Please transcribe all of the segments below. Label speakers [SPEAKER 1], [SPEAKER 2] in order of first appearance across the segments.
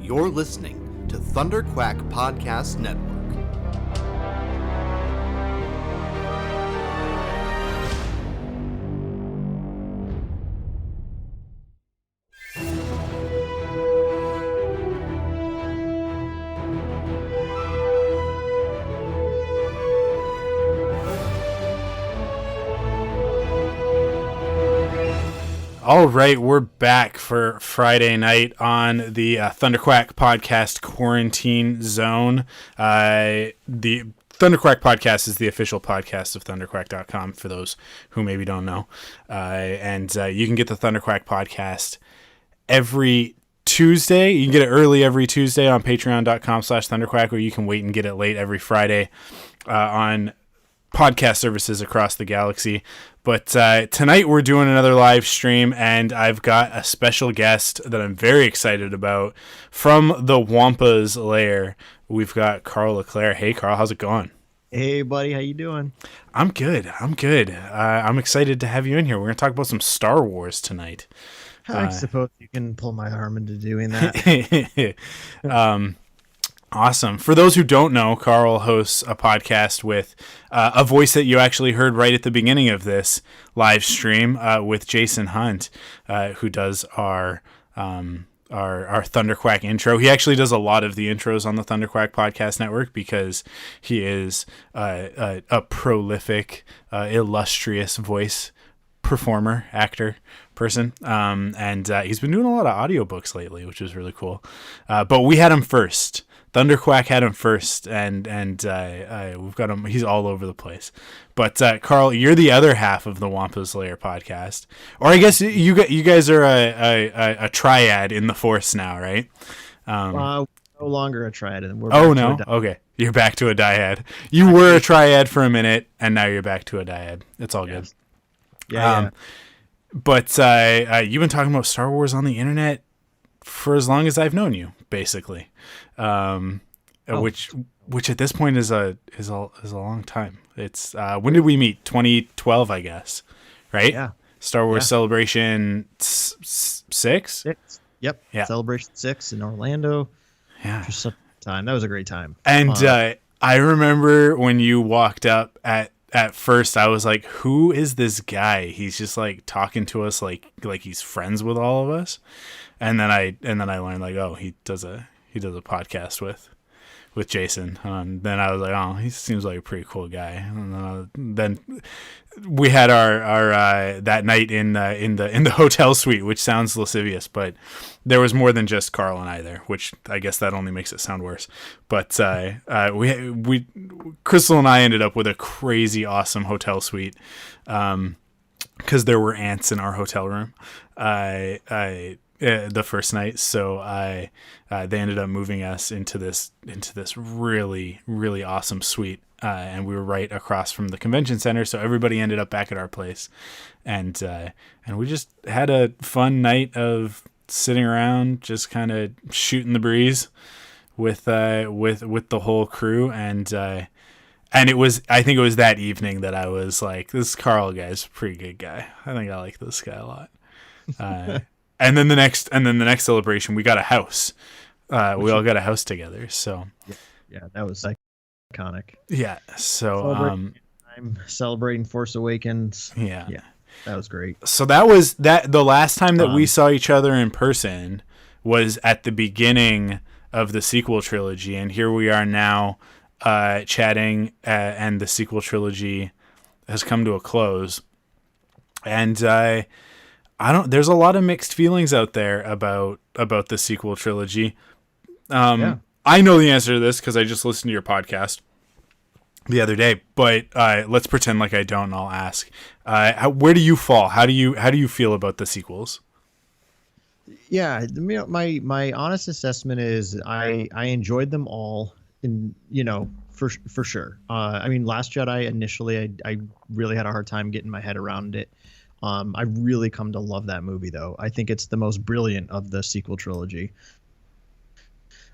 [SPEAKER 1] You're listening to Thunder Quack Podcast Network.
[SPEAKER 2] All right, we're back for Friday night on the Thunderquack Podcast Quarantine Zone. The Thunderquack Podcast is the official podcast of thunderquack.com for those who maybe don't know. And you can get the Thunderquack Podcast every Tuesday. You can get it early every Tuesday on patreon.com/thunderquack, or you can wait and get it late every Friday on podcast services across the galaxy. But tonight we're doing another live stream, and I've got a special guest that I'm very excited about from the Wampa's Lair. We've got Karl Laclair. Hey, Karl, how's it going?
[SPEAKER 3] Hey, buddy, how you doing?
[SPEAKER 2] I'm good. I'm excited to have you in here. We're going to talk about some Star Wars tonight.
[SPEAKER 3] I suppose you can pull my arm into doing that.
[SPEAKER 2] Awesome. For those who don't know, Karl hosts a podcast with a voice that you actually heard right at the beginning of this live stream with Jason Hunt, who does our Thunderquack intro. He actually does a lot of the intros on the Thunderquack Podcast Network because he is a prolific, illustrious voice performer, actor, person. And he's been doing a lot of audiobooks lately, which is really cool. But we had him first. Thunderquack had him first, and we've got him. He's all over the place. But Karl, you're the other half of the Wampa's Lair podcast, or I guess you guys are a triad in the Force now, right?
[SPEAKER 3] No longer a triad. And we're
[SPEAKER 2] okay, you're back to a dyad. You were a triad for a minute, and now you're back to a dyad. It's all good.
[SPEAKER 3] Yeah.
[SPEAKER 2] But you've been talking about Star Wars on the internet for as long as I've known you, basically. Which at this point is a long time. It's when did we meet? 2012, I guess, right?
[SPEAKER 3] Yeah.
[SPEAKER 2] Star Wars Celebration 6.
[SPEAKER 3] Yep.
[SPEAKER 2] Yeah.
[SPEAKER 3] Celebration 6 in Orlando.
[SPEAKER 2] Yeah.
[SPEAKER 3] Just some time. That was a great time.
[SPEAKER 2] And I remember when you walked up at first, I was like, "Who is this guy?" He's just like talking to us like he's friends with all of us. And then I learned like, oh, he does a podcast with Jason. Then I was like, oh, he seems like a pretty cool guy. And then we had our that night in the hotel suite, which sounds lascivious, but there was more than just Karl and I there, which I guess that only makes it sound worse. But we Crystal and I ended up with a crazy awesome hotel suite because there were ants in our hotel room. The first night, so they ended up moving us into this really, really awesome suite, and we were right across from the convention center, so everybody ended up back at our place, and we just had a fun night of sitting around, just kind of shooting the breeze with the whole crew, and it was, I think it was that evening that I was like, this Karl guy's a pretty good guy. I think I like this guy a lot. And then the next celebration, we got a house. We all got a house together. So
[SPEAKER 3] yeah, that was iconic.
[SPEAKER 2] Yeah. So
[SPEAKER 3] celebrating Force Awakens.
[SPEAKER 2] Yeah,
[SPEAKER 3] that was great.
[SPEAKER 2] So that was the last time that we saw each other in person was at the beginning of the sequel trilogy, and here we are now chatting, and the sequel trilogy has come to a close, and there's a lot of mixed feelings out there about the sequel trilogy. I know the answer to this because I just listened to your podcast the other day, but let's pretend like I don't, and I'll ask. Where do you fall? How do you feel about the sequels?
[SPEAKER 3] Yeah, my honest assessment is I enjoyed them all, for sure. I mean, Last Jedi initially I really had a hard time getting my head around it. I've really come to love that movie, though. I think it's the most brilliant of the sequel trilogy.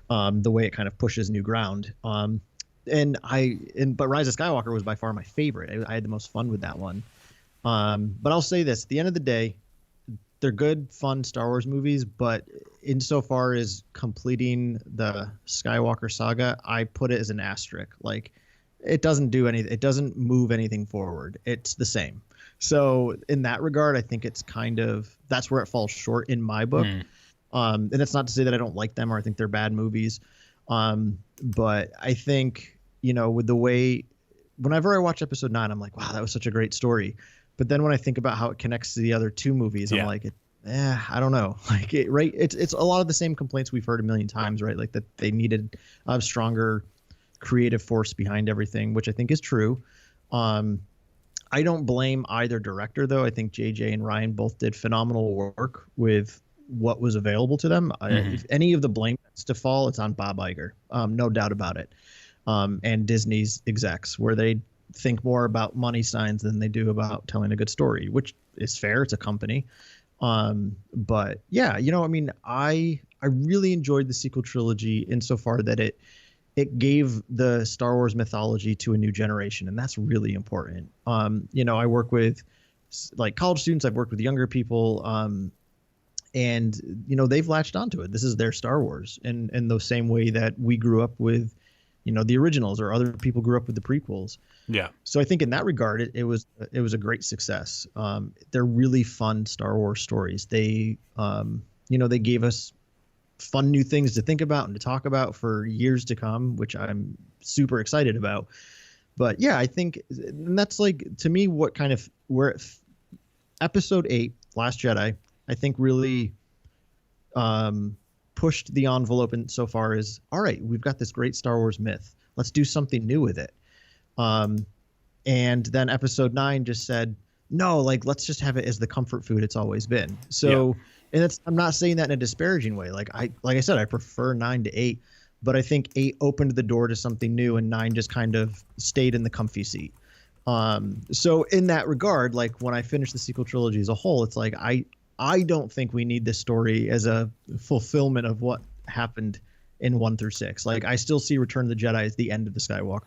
[SPEAKER 3] The way it kind of pushes new ground. But Rise of Skywalker was by far my favorite. I had the most fun with that one. But I'll say this: at the end of the day, they're good, fun Star Wars movies, but insofar as completing the Skywalker saga, I put it as an asterisk. Like, it doesn't do anything. It doesn't move anything forward. It's the same. So in that regard, I think it's kind of, that's where it falls short in my book. And it's not to say that I don't like them or I think they're bad movies. But I think, with the way, whenever I watch episode 9, I'm like, wow, that was such a great story. But then when I think about how it connects to the other 2 movies, I'm like, I don't know. Like, right. It's a lot of the same complaints we've heard a million times, right? Like that they needed a stronger creative force behind everything, which I think is true. I don't blame either director, though. I think JJ and Ryan both did phenomenal work with what was available to them. If any of the blame is to fall, it's on Bob Iger. No doubt about it. And Disney's execs, where they think more about money signs than they do about telling a good story, which is fair. It's a company. But yeah, I really enjoyed the sequel trilogy insofar that it gave the Star Wars mythology to a new generation, and that's really important. I work with like college students, I've worked with younger people, and they've latched onto it. This is their Star Wars, in the same way that we grew up with the originals, or other people grew up with the prequels.
[SPEAKER 2] Yeah.
[SPEAKER 3] So I think in that regard, it was a great success. They're really fun Star Wars stories. They they gave us fun new things to think about and to talk about for years to come, which I'm super excited about. But yeah, I think, and that's like, to me, what kind of episode 8, Last Jedi, I think really pushed the envelope insofar as, all right, we've got this great Star Wars myth. Let's do something new with it. And then episode 9 just said, no, like, let's just have it as the comfort food it's always been. So, and I'm not saying that in a disparaging way. Like I said, I prefer 9 to 8, but I think 8 opened the door to something new, and 9 just kind of stayed in the comfy seat. So in that regard, like, when I finish the sequel trilogy as a whole, it's like, I don't think we need this story as a fulfillment of what happened in 1 through 6. Like, I still see Return of the Jedi as the end of the Skywalker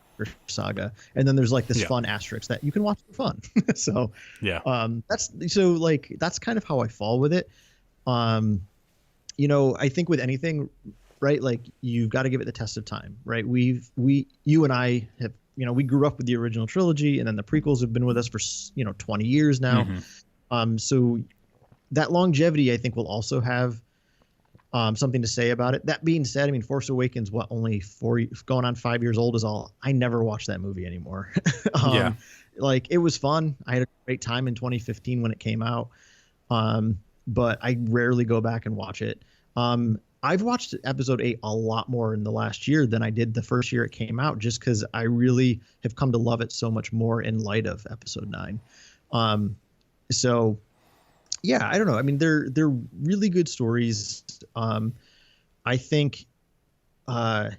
[SPEAKER 3] saga, and then there's like this fun asterisk that you can watch for fun. So that's kind of how I fall with it. I think with anything, right, like, you've got to give it the test of time, right? You and I have, we grew up with the original trilogy, and then the prequels have been with us for 20 years now. So that longevity, I think, will also have something to say about it. That being said, I mean, Force Awakens, only 4, going on 5 years old is all. I never watched that movie anymore. Like, it was fun. I had a great time in 2015 when it came out. But I rarely go back and watch it. I've watched episode 8 a lot more in the last year than I did the first year it came out, just because I really have come to love it so much more in light of episode 9. So yeah, I don't know. I mean, they're really good stories. I think, so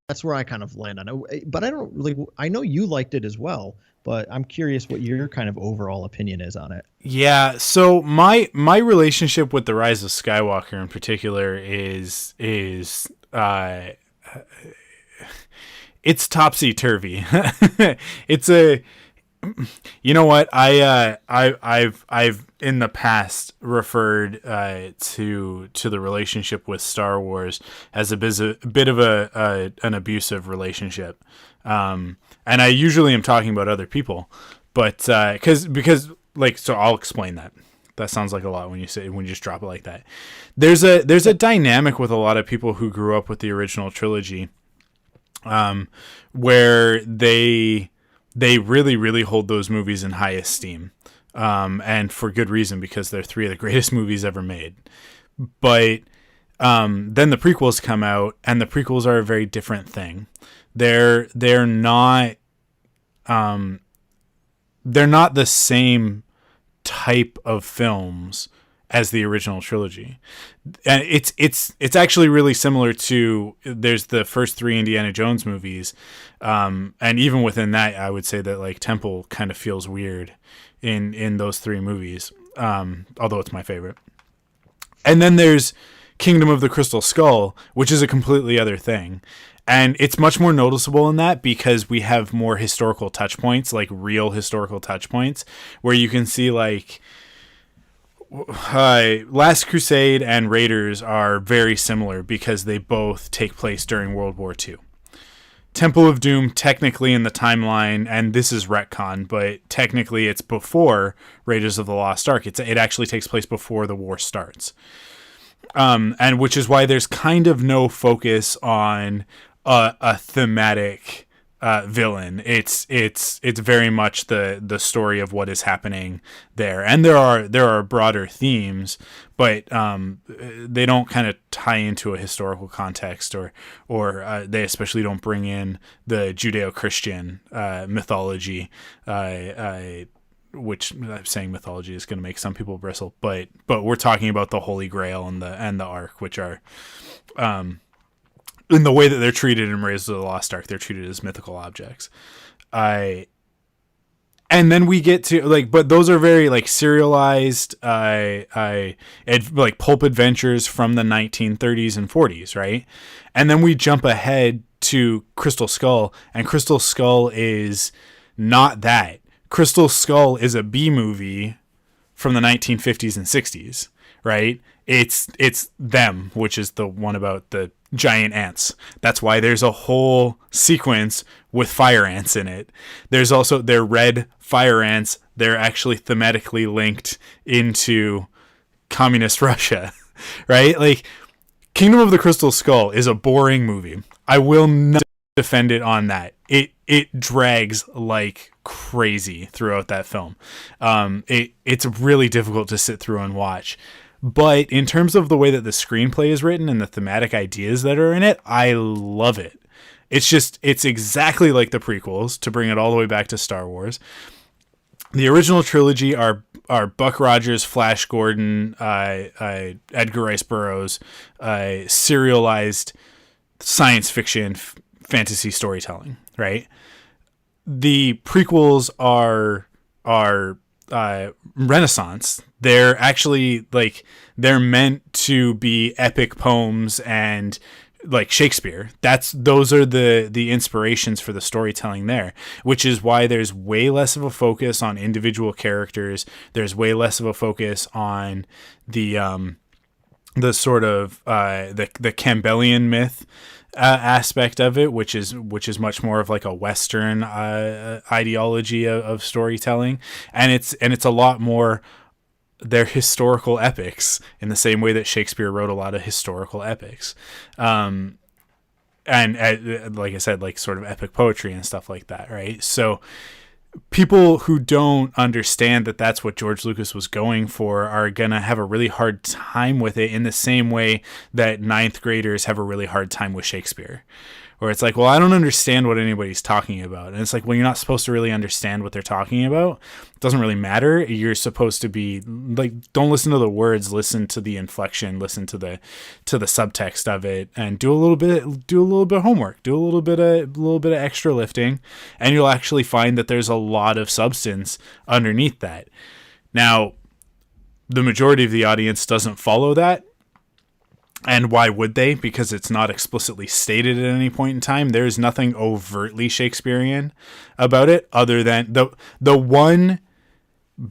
[SPEAKER 3] that's where I kind of land on it. But I don't really, I know you liked it as well, but I'm curious what your kind of overall opinion is on it.
[SPEAKER 2] Yeah. So my relationship with The Rise of Skywalker in particular is it's topsy-turvy. It's a, you know what, I've in the past referred to the relationship with Star Wars as a bit of an abusive relationship, and I usually am talking about other people, but because like, so I'll explain that. That sounds like a lot when you just drop it like that. There's a dynamic with a lot of people who grew up with the original trilogy, where they really, really hold those movies in high esteem. And for good reason, because they're 3 of the greatest movies ever made. But then the prequels come out, and the prequels are a very different thing. They're not the same type of films as the original trilogy. And it's actually really similar to, there's the first 3 Indiana Jones movies, and even within that, I would say that, like, Temple kind of feels weird in those 3 movies, although it's my favorite. And then there's Kingdom of the Crystal Skull, which is a completely other thing. And it's much more noticeable in that because we have more historical touch points, like real historical touch points, where you can see, like, Last Crusade and Raiders are very similar because they both take place during World War II. Temple of Doom, technically in the timeline, and this is retcon, but technically it's before Raiders of the Lost Ark. It actually takes place before the war starts. And which is why there's kind of no focus on a thematic villain. It's very much the story of what is happening there, and there are broader themes, but they don't kind of tie into a historical context, or they especially don't bring in the Judeo-Christian mythology. Which saying mythology is going to make some people bristle, but we're talking about the Holy Grail and the Ark, which are in the way that they're treated in Raiders of the Lost Ark, they're treated as mythical objects. And then we get to but those are very serialized, like pulp adventures from the 1930s and 40s, right? And then we jump ahead to Crystal Skull, and Crystal Skull is not that. Crystal Skull is a B movie from the 1950s and 60s, right? It's them, which is the one about the giant ants. That's why there's a whole sequence with fire ants in it. There's also, they're red fire ants. They're actually thematically linked into communist Russia, right? Like, Kingdom of the Crystal Skull is a boring movie. I will not defend it on that. It drags like crazy throughout that film. It's really difficult to sit through and watch. But in terms of the way that the screenplay is written and the thematic ideas that are in it, I love it. It's exactly like the prequels, to bring it all the way back to Star Wars. The original trilogy are Buck Rogers, Flash Gordon, Edgar Rice Burroughs, serialized science fiction fantasy storytelling, right? The prequels are Renaissance. They're actually they're meant to be epic poems and like Shakespeare. Those are the inspirations for the storytelling there, which is why there's way less of a focus on individual characters. There's way less of a focus on the sort of the Campbellian myth aspect of it, which is much more of like a Western ideology of storytelling, and it's a lot more, they're historical epics in the same way that Shakespeare wrote a lot of historical epics, and like I said, like sort of epic poetry and stuff like that, right? So people who don't understand that that's what George Lucas was going for are going to have a really hard time with it, in the same way that ninth graders have a really hard time with Shakespeare, where it's like, well, I don't understand what anybody's talking about. And it's like, well, you're not supposed to really understand what they're talking about. It doesn't really matter. You're supposed to be like, don't listen to the words, listen to the inflection, listen to the subtext of it, and do a little bit of homework, do a little bit of extra lifting, and you'll actually find that there's a lot of substance underneath that. Now, the majority of the audience doesn't follow that. And why would they? Because it's not explicitly stated at any point in time. There's nothing overtly Shakespearean about it, other than the one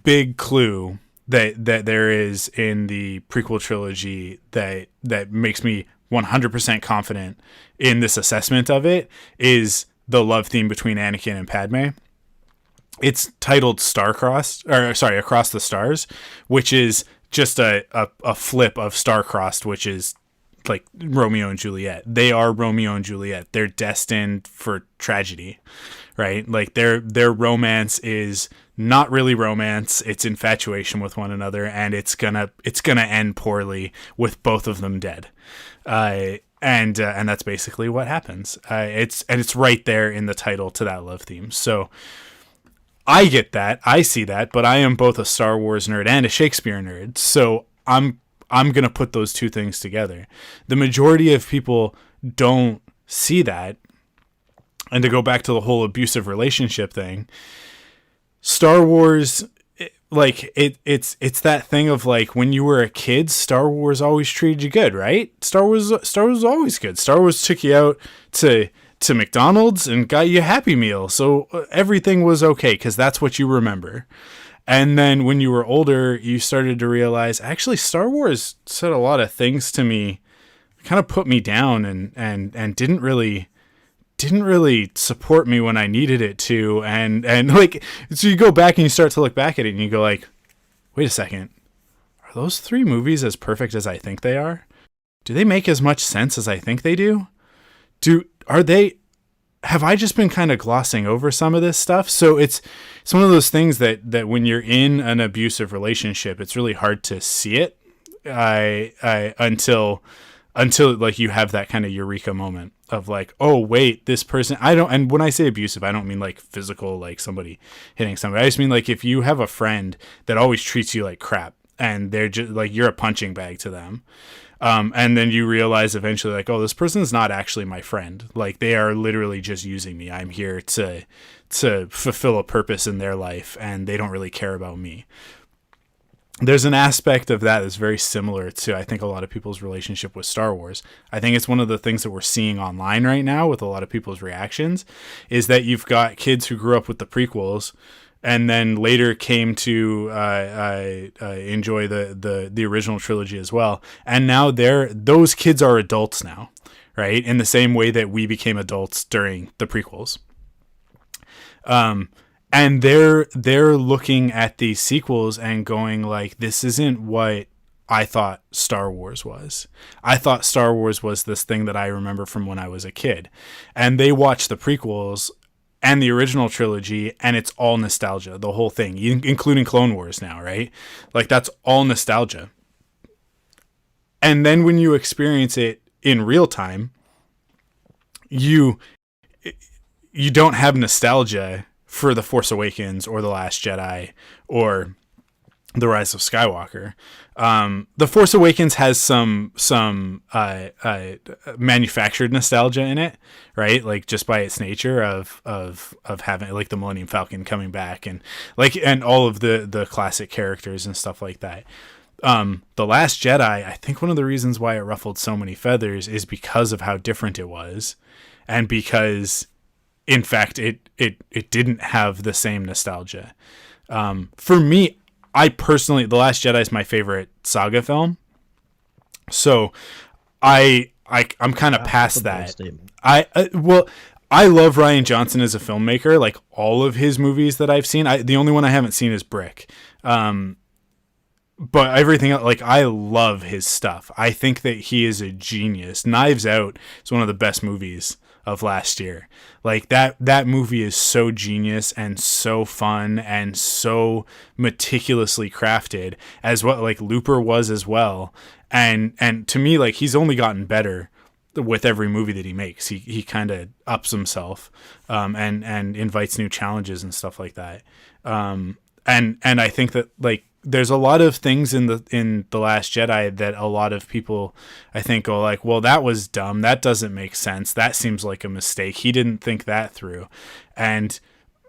[SPEAKER 2] big clue that there is in the prequel trilogy that makes me 100% confident in this assessment of it is the love theme between Anakin and Padme. It's titled Across the Stars, which is just a flip of Star-Crossed, which is like Romeo and Juliet. They are Romeo and Juliet. They're destined for tragedy, right? Like their romance is not really romance. It's infatuation with one another, and it's gonna end poorly with both of them dead. And that's basically what happens. It's right there in the title to that love theme. So I get that, I see that, but I am both a Star Wars nerd and a Shakespeare nerd. So I'm going to put those two things together. The majority of people don't see that. And to go back to the whole abusive relationship thing, Star Wars, it's that thing of like, when you were a kid, Star Wars always treated you good, right? Star Wars was always good. Star Wars took you out to McDonald's and got you a Happy Meal. So everything was okay because that's what you remember. And then when you were older, you started to realize, actually, Star Wars said a lot of things to me, kind of put me down and didn't really support me when I needed it to. And like, so you go back and you start to look back at it and you go like, wait a second, are those 3 movies as perfect as I think they are? Do they make as much sense as I think they do? Have I just been kind of glossing over some of this stuff? So it's one of those things that when you're in an abusive relationship, it's really hard to see it until like you have that kind of eureka moment of like, oh wait, this person, and when I say abusive, I don't mean like physical, like somebody hitting somebody. I just mean like if you have a friend that always treats you like crap and they're just like, you're a punching bag to them. And then you realize eventually like, oh, this person's not actually my friend. Like they are literally just using me. I'm here to fulfill a purpose in their life and they don't really care about me. There's an aspect of that that's very similar to, I think, a lot of people's relationship with Star Wars. I think it's one of the things that we're seeing online right now with a lot of people's reactions is that you've got kids who grew up with the prequels and then later came to enjoy the original trilogy as well. And now those kids are adults now, right? In the same way that we became adults during the prequels. And they're looking at these sequels and going like, this isn't what I thought Star Wars was. I thought Star Wars was this thing that I remember from when I was a kid. And they watch the prequels and the original trilogy, and it's all nostalgia, the whole thing, including Clone Wars now, right? Like, that's all nostalgia. And then when you experience it in real time, you don't have nostalgia for The Force Awakens or The Last Jedi or The Rise of Skywalker. The Force Awakens has some manufactured nostalgia in it, right? Like just by its nature of having like the Millennium Falcon coming back and all of the classic characters and stuff like that. The Last Jedi, I think one of the reasons why it ruffled so many feathers is because of how different it was, and because in fact it didn't have the same nostalgia. For me, I personally, The Last Jedi is my favorite saga film. So I'm kind of past that. I love Rian Johnson as a filmmaker. Like all of his movies that I've seen, the only one I haven't seen is Brick. But everything else, like I love his stuff. I think that he is a genius. Knives Out is one of the best movies of last year. Like that movie is so genius and so fun and so meticulously crafted, as what like Looper was as well. And to me, like he's only gotten better with every movie that he makes. He kind of ups himself and invites new challenges and stuff like that. And I think that like there's a lot of things in the Last Jedi that a lot of people I think go like, well, that was dumb. That doesn't make sense. That seems like a mistake. He didn't think that through. And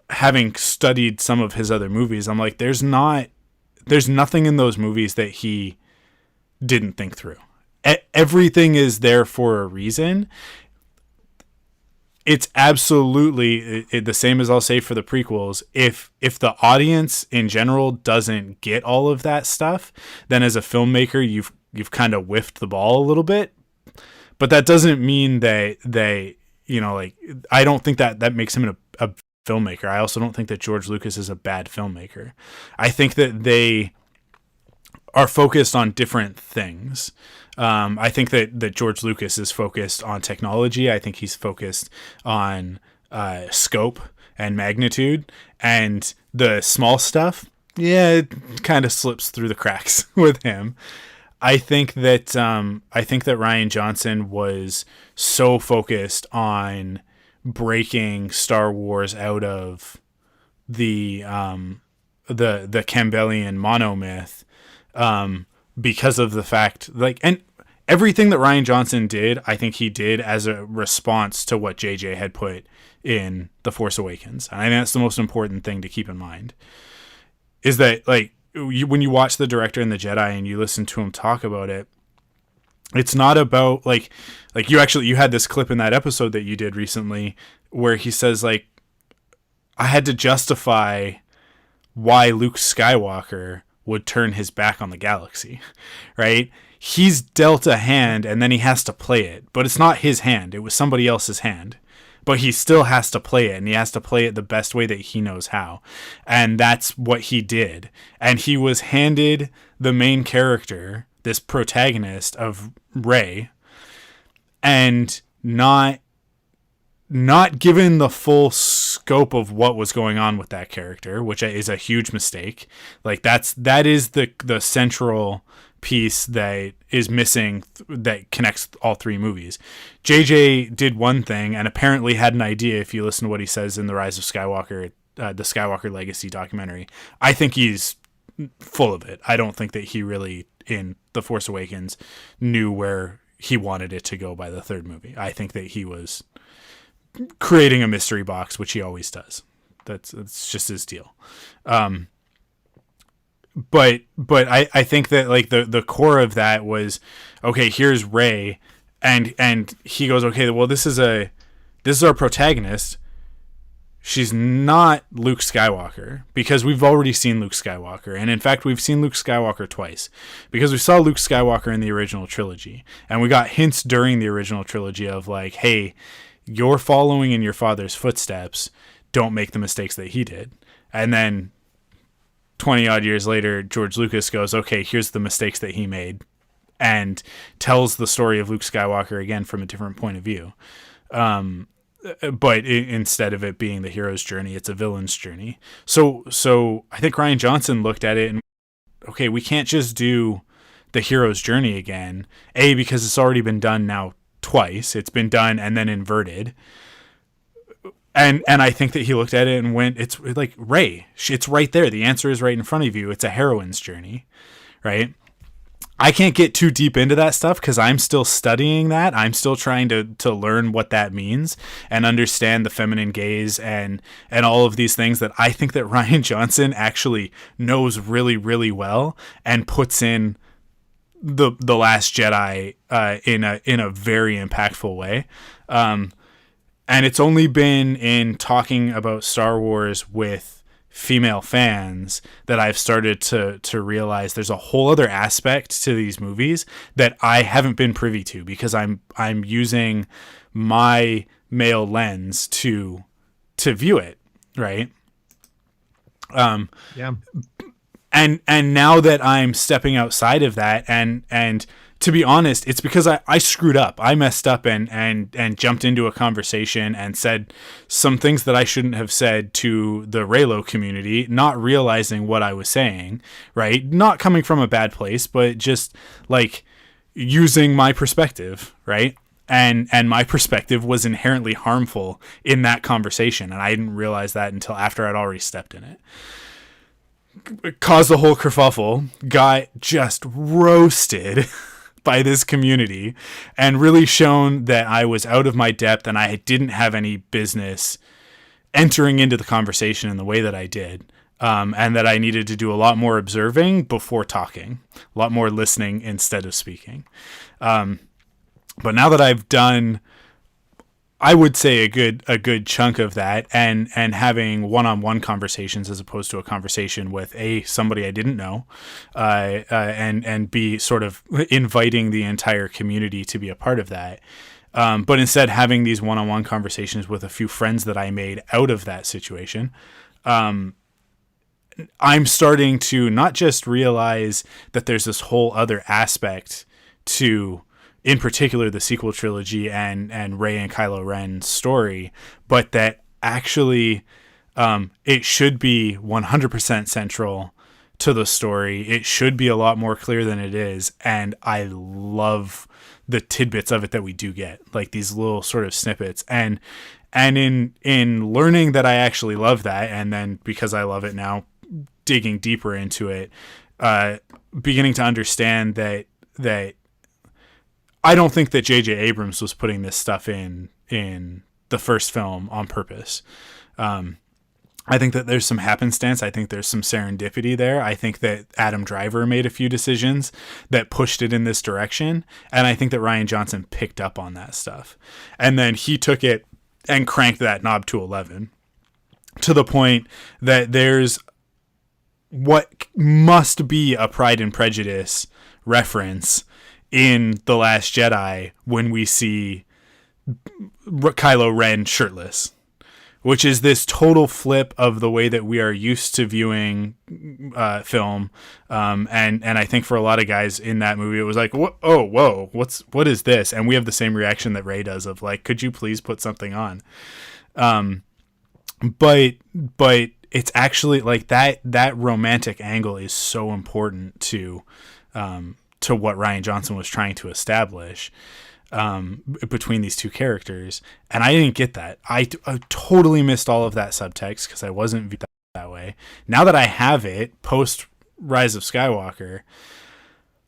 [SPEAKER 2] having studied some of his other movies, I'm like, there's nothing in those movies that he didn't think through. Everything is there for a reason. It's absolutely the same as I'll say for the prequels. If the audience in general doesn't get all of that stuff, then as a filmmaker, you've kind of whiffed the ball a little bit. But that doesn't mean that they, like, I don't think that makes him a filmmaker. I also don't think that George Lucas is a bad filmmaker. I think that they are focused on different things. I think that George Lucas is focused on technology. I think he's focused on scope and magnitude, and the small stuff, it kind of slips through the cracks with him. I think that Rian Johnson was so focused on breaking Star Wars out of the Campbellian monomyth, because of the fact, like, and everything that Rian Johnson did, I think he did as a response to what JJ had put in The Force Awakens. And I think that's the most important thing to keep in mind, is that, like, when you watch the director and the Jedi and you listen to him talk about it, it's not about like you had this clip in that episode that you did recently where he says, like, I had to justify why Luke Skywalker would turn his back on the galaxy, right? He's dealt a hand and then he has to play it, but it's not his hand. It was somebody else's hand, but he still has to play it, and he has to play it the best way that he knows how. And that's what he did. And he was handed the main character, this protagonist of Rey, and not given the full scope of what was going on with that character, which is a huge mistake. Like that is the central piece that is missing that connects all three movies. JJ did one thing and apparently had an idea. If you listen to what he says in The Rise of Skywalker, the Skywalker Legacy documentary, I think he's full of it. I don't think that he really, in The Force Awakens, knew where he wanted it to go by the third movie. I think that he was creating a mystery box, which he always does. That's just his deal. But I think that like the core of that was, okay, here's Rey, and he goes, okay, well this is our protagonist. She's not Luke Skywalker, because we've already seen Luke Skywalker, and in fact we've seen Luke Skywalker twice, because we saw Luke Skywalker in the original trilogy, and we got hints during the original trilogy of like, hey, you're following in your father's footsteps, don't make the mistakes that he did. And then 20 odd years later, George Lucas goes, okay, here's the mistakes that he made, and tells the story of Luke Skywalker again from a different point of view. But instead of it being the hero's journey, it's a villain's journey. So I think Rian Johnson looked at it and, okay, we can't just do the hero's journey again. A, because it's already been done now twice. It's been done and then inverted. And I think that he looked at it and went, it's like Rey. It's right there. The answer is right in front of you. It's a heroine's journey, right? I can't get too deep into that stuff because I'm still studying that. I'm still trying to learn what that means and understand the feminine gaze and all of these things that I think that Rian Johnson actually knows really, really well and puts in the Last Jedi in a very impactful way. And it's only been in talking about Star Wars with female fans that I've started to realize there's a whole other aspect to these movies that I haven't been privy to, because I'm using my male lens to view it, right?
[SPEAKER 3] Yeah.
[SPEAKER 2] And now that I'm stepping outside of that, and to be honest, it's because I screwed up. I messed up and jumped into a conversation and said some things that I shouldn't have said to the Reylo community, not realizing what I was saying, right? Not coming from a bad place, but just like using my perspective, right? And my perspective was inherently harmful in that conversation, and I didn't realize that until after I'd already stepped in it. Caused the whole kerfuffle, got just roasted by this community, and really shown that I was out of my depth and I didn't have any business entering into the conversation in the way that I did, and that I needed to do a lot more observing before talking, a lot more listening instead of speaking. But now that I've done, I would say a good chunk of that, and having one-on-one conversations as opposed to a conversation with somebody I didn't know, and be sort of inviting the entire community to be a part of that. But instead having these one-on-one conversations with a few friends that I made out of that situation, I'm starting to not just realize that there's this whole other aspect to, in particular, the sequel trilogy and Rey and Kylo Ren's story, but that actually it should be 100% central to the story. It should be a lot more clear than it is, and I love the tidbits of it that we do get, like these little sort of snippets. And in learning that I actually love that, and then because I love it now, digging deeper into it, beginning to understand that I don't think that J.J. Abrams was putting this stuff in the first film on purpose. I think that there's some happenstance. I think there's some serendipity there. I think that Adam Driver made a few decisions that pushed it in this direction. And I think that Rian Johnson picked up on that stuff. And then he took it and cranked that knob to 11, to the point that there's what must be a Pride and Prejudice reference in The Last Jedi when we see Kylo Ren shirtless, which is this total flip of the way that we are used to viewing film. And I think for a lot of guys in that movie, it was like, whoa, what is this? And we have the same reaction that Rey does of like, could you please put something on? But it's actually like that romantic angle is so important to what Rian Johnson was trying to establish between these two characters. And I didn't get that. I totally missed all of that subtext because I wasn't viewed that way. Now that I have it post Rise of Skywalker,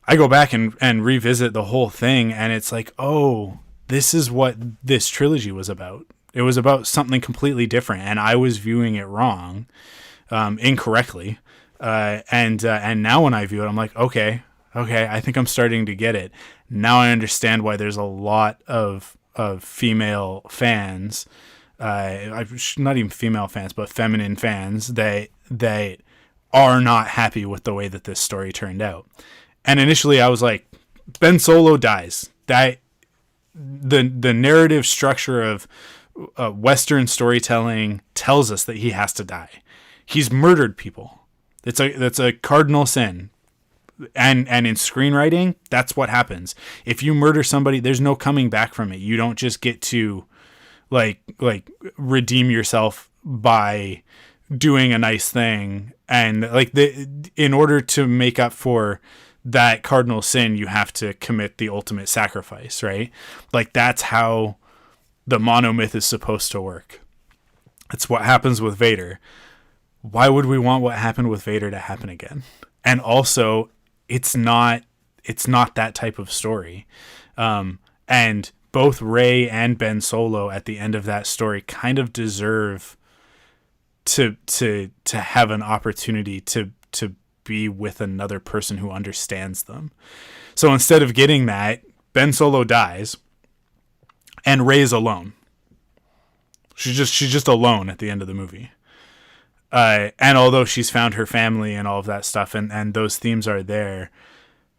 [SPEAKER 2] I go back and revisit the whole thing, and it's like, oh, this is what this trilogy was about. It was about something completely different, and I was viewing it wrong, incorrectly. And now when I view it, I'm like, okay, I think I'm starting to get it. Now I understand why there's a lot of female fans, not even female fans, but feminine fans that are not happy with the way that this story turned out. And initially I was like, Ben Solo dies. That the narrative structure of Western storytelling tells us that he has to die. He's murdered people. That's a cardinal sin. And in screenwriting, that's what happens. If you murder somebody, there's no coming back from it. You don't just get to like redeem yourself by doing a nice thing. And like in order to make up for that cardinal sin, you have to commit the ultimate sacrifice, right? Like that's how the monomyth is supposed to work. It's what happens with Vader. Why would we want what happened with Vader to happen again? And also, it's not that type of story. And both Rey and Ben Solo at the end of that story kind of deserve to have an opportunity to be with another person who understands them. So instead of getting that, Ben Solo dies and Rey's alone. She's just alone at the end of the movie. And although she's found her family and all of that stuff, and those themes are there,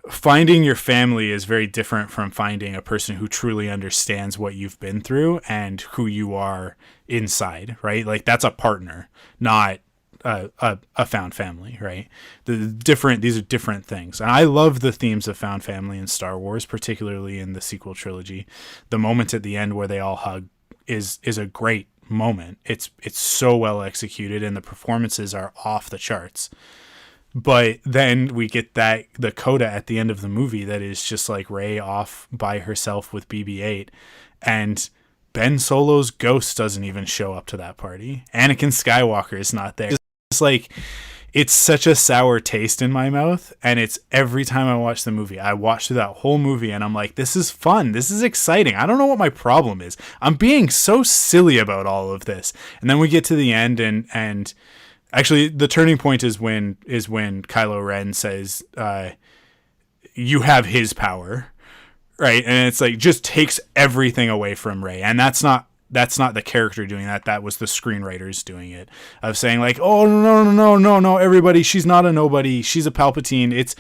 [SPEAKER 2] finding your family is very different from finding a person who truly understands what you've been through and who you are inside, right? Like that's a partner, not a found family, right? These are different things. And I love the themes of found family in Star Wars, particularly in the sequel trilogy. The moment at the end where they all hug is a great moment. It's so well executed and the performances are off the charts. But then we get the coda at the end of the movie that is just like Rey off by herself with BB-8, and Ben Solo's ghost doesn't even show up to that party. Anakin Skywalker is not there. It's like it's such a sour taste in my mouth, and it's every time I watch the movie, I watch through that whole movie and I'm like, this is fun, this is exciting. I don't know what my problem is. I'm being so silly about all of this. And then we get to the end and actually the turning point is when Kylo Ren says, you have his power, right? And it's like just takes everything away from Rey. And that's not the character doing that. That was the screenwriters doing it, of saying like, oh no, everybody, she's not a nobody. She's a Palpatine.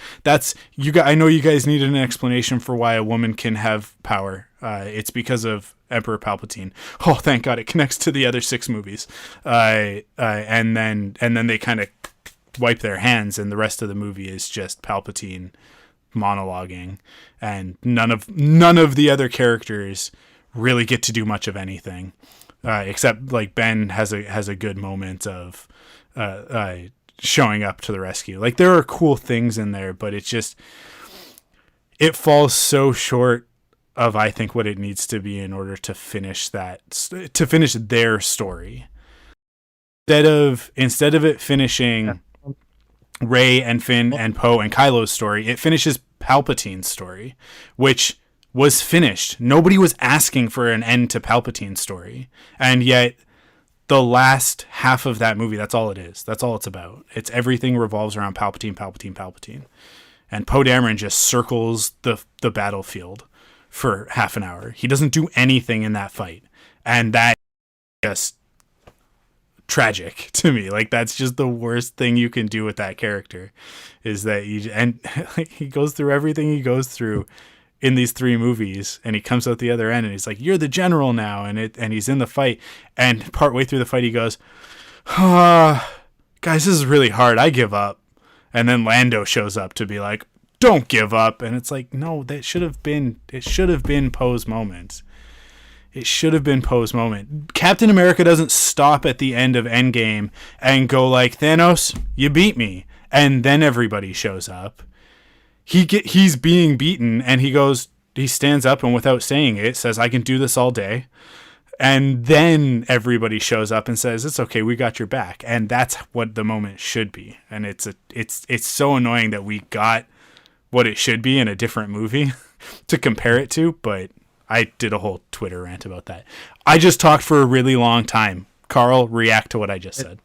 [SPEAKER 2] I know you guys needed an explanation for why a woman can have power. It's because of Emperor Palpatine. Oh, thank God, it connects to the other 6 movies. And then they kind of wipe their hands, and the rest of the movie is just Palpatine monologuing, and none of the other characters really get to do much of anything, except like Ben has a good moment of showing up to the rescue. Like there are cool things in there, but it falls so short of I think what it needs to be in order to finish their story. Instead of it finishing Rey and Finn and Poe and Kylo's story, it finishes Palpatine's story, which was finished. Nobody was asking for an end to Palpatine's story. And yet the last half of that movie, that's all it is. That's all it's about. It's everything revolves around Palpatine. And Poe Dameron just circles the battlefield for half an hour. He doesn't do anything in that fight. And that just tragic to me. Like, that's just the worst thing you can do with that character, is that he goes through everything he goes through in these 3 movies, and he comes out the other end and he's like, you're the general now. And he's in the fight, and partway through the fight, he goes, guys, this is really hard. I give up. And then Lando shows up to be like, don't give up. And it's like, no, it should have been Poe's moment. It should have been Poe's moment. Captain America doesn't stop at the end of Endgame and go like, Thanos, you beat me. And then everybody shows up. He's being beaten, and he stands up and without saying it says, I can do this all day. And then everybody shows up and says, it's okay, we got your back. And that's what the moment should be. And it's so annoying that we got what it should be in a different movie to compare it to, but I did a whole Twitter rant about that. I just talked for a really long time. Karl, react to what I just said.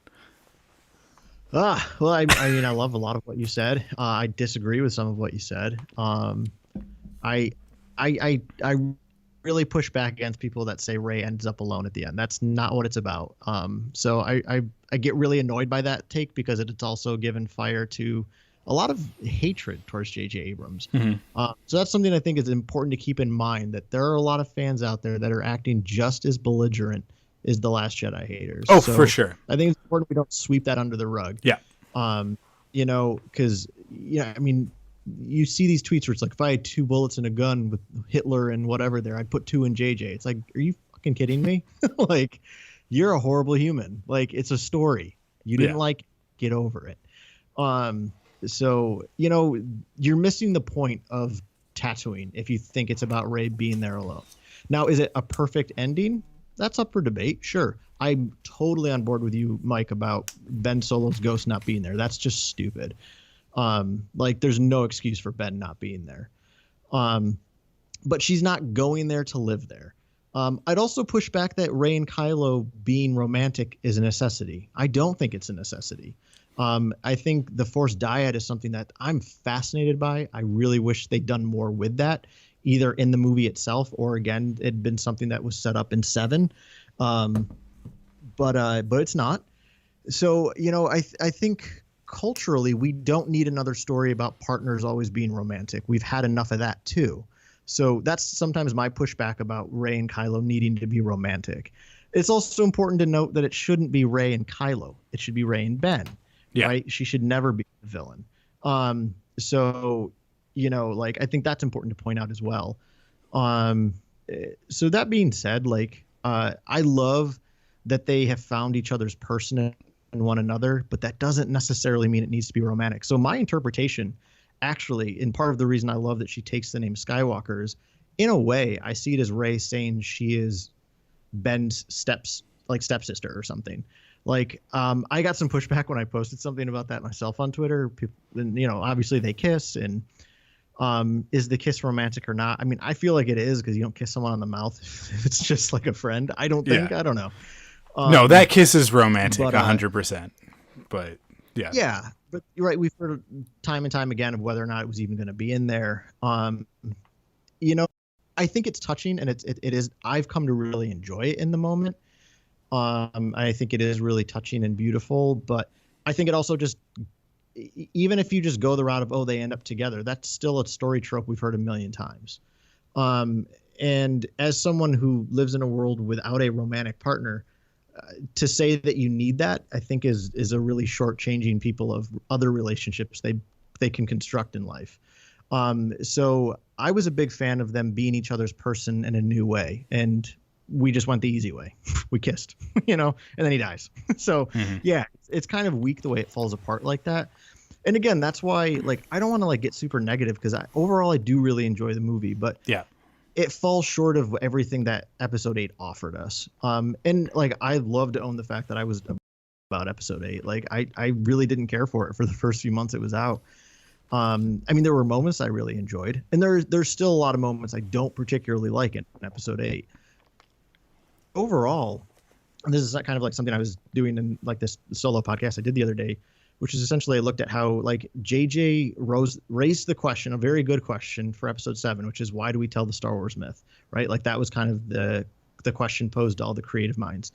[SPEAKER 3] Well, I mean, I love a lot of what you said. I disagree with some of what you said. I really push back against people that say Rey ends up alone at the end. That's not what it's about. So I get really annoyed by that take, because it's also given fire to a lot of hatred towards J.J. Abrams. So that's something I think is important to keep in mind, that there are a lot of fans out there that are acting just as belligerent as the Last Jedi haters.
[SPEAKER 2] Oh,
[SPEAKER 3] so
[SPEAKER 2] for sure.
[SPEAKER 3] I think it's important we don't sweep that under the rug.
[SPEAKER 2] Yeah.
[SPEAKER 3] Because, I mean, you see these tweets where it's like, if I had 2 bullets in a gun with Hitler and whatever there, I'd put 2 in JJ. It's like, are you fucking kidding me? Like, you're a horrible human. Like, it's a story. You didn't get over it. So, you're missing the point of Tatooine if you think it's about Rey being there alone. Now, is it a perfect ending? That's up for debate. Sure. I'm totally on board with you, Mike, about Ben Solo's ghost not being there. That's just stupid. There's no excuse for Ben not being there. But she's not going there to live there. I'd also push back that Rey and Kylo being romantic is a necessity. I don't think it's a necessity. I think the Force dyad is something that I'm fascinated by. I really wish they'd done more with that, either in the movie itself or, again, it'd been something that was set up in 7. But it's not. So, I think culturally we don't need another story about partners always being romantic. We've had enough of that too. So that's sometimes my pushback about Rey and Kylo needing to be romantic. It's also important to note that it shouldn't be Rey and Kylo. It should be Rey and Ben. Yeah. Right? She should never be the villain. So, I think that's important to point out as well. So that being said, I love that they have found each other's person in one another, but that doesn't necessarily mean it needs to be romantic. So my interpretation, actually, and part of the reason I love that she takes the name Skywalker is, in a way, I see it as Rey saying she is Ben's stepsister or something. I got some pushback when I posted something about that myself on Twitter. People, and, obviously they kiss, and is the kiss romantic or not? I mean, I feel like it is, because you don't kiss someone on the mouth if it's just like a friend. I don't think. Yeah. I don't know.
[SPEAKER 2] No, that kiss is romantic, 100%. But yeah. Yeah,
[SPEAKER 3] but you're right. We've heard time and time again of whether or not it was even going to be in there. I think it's touching, and it is. I've come to really enjoy it in the moment. I think it is really touching and beautiful, but I think it also just, even if you just go the route of, they end up together, that's still a story trope we've heard a million times. And as someone who lives in a world without a romantic partner, to say that you need that, I think is a really shortchanging people of other relationships they can construct in life. So I was a big fan of them being each other's person in a new way, and we just went the easy way. We kissed, and then he dies. So yeah, it's kind of weak the way it falls apart like that. And again, that's why I don't want to get super negative, because overall I do really enjoy the movie, but yeah, it falls short of everything that Episode 8 offered us. And I love to own the fact that I was about Episode 8. I really didn't care for it for the first few months it was out. I mean, there were moments I really enjoyed, and there's still a lot of moments I don't particularly like in Episode 8. Overall, and this is kind of something I was doing in this solo podcast I did the other day, which is essentially I looked at how JJ raised the question, a very good question for Episode 7, which is, why do we tell the Star Wars myth, right? That was kind of the question posed to all the creative minds.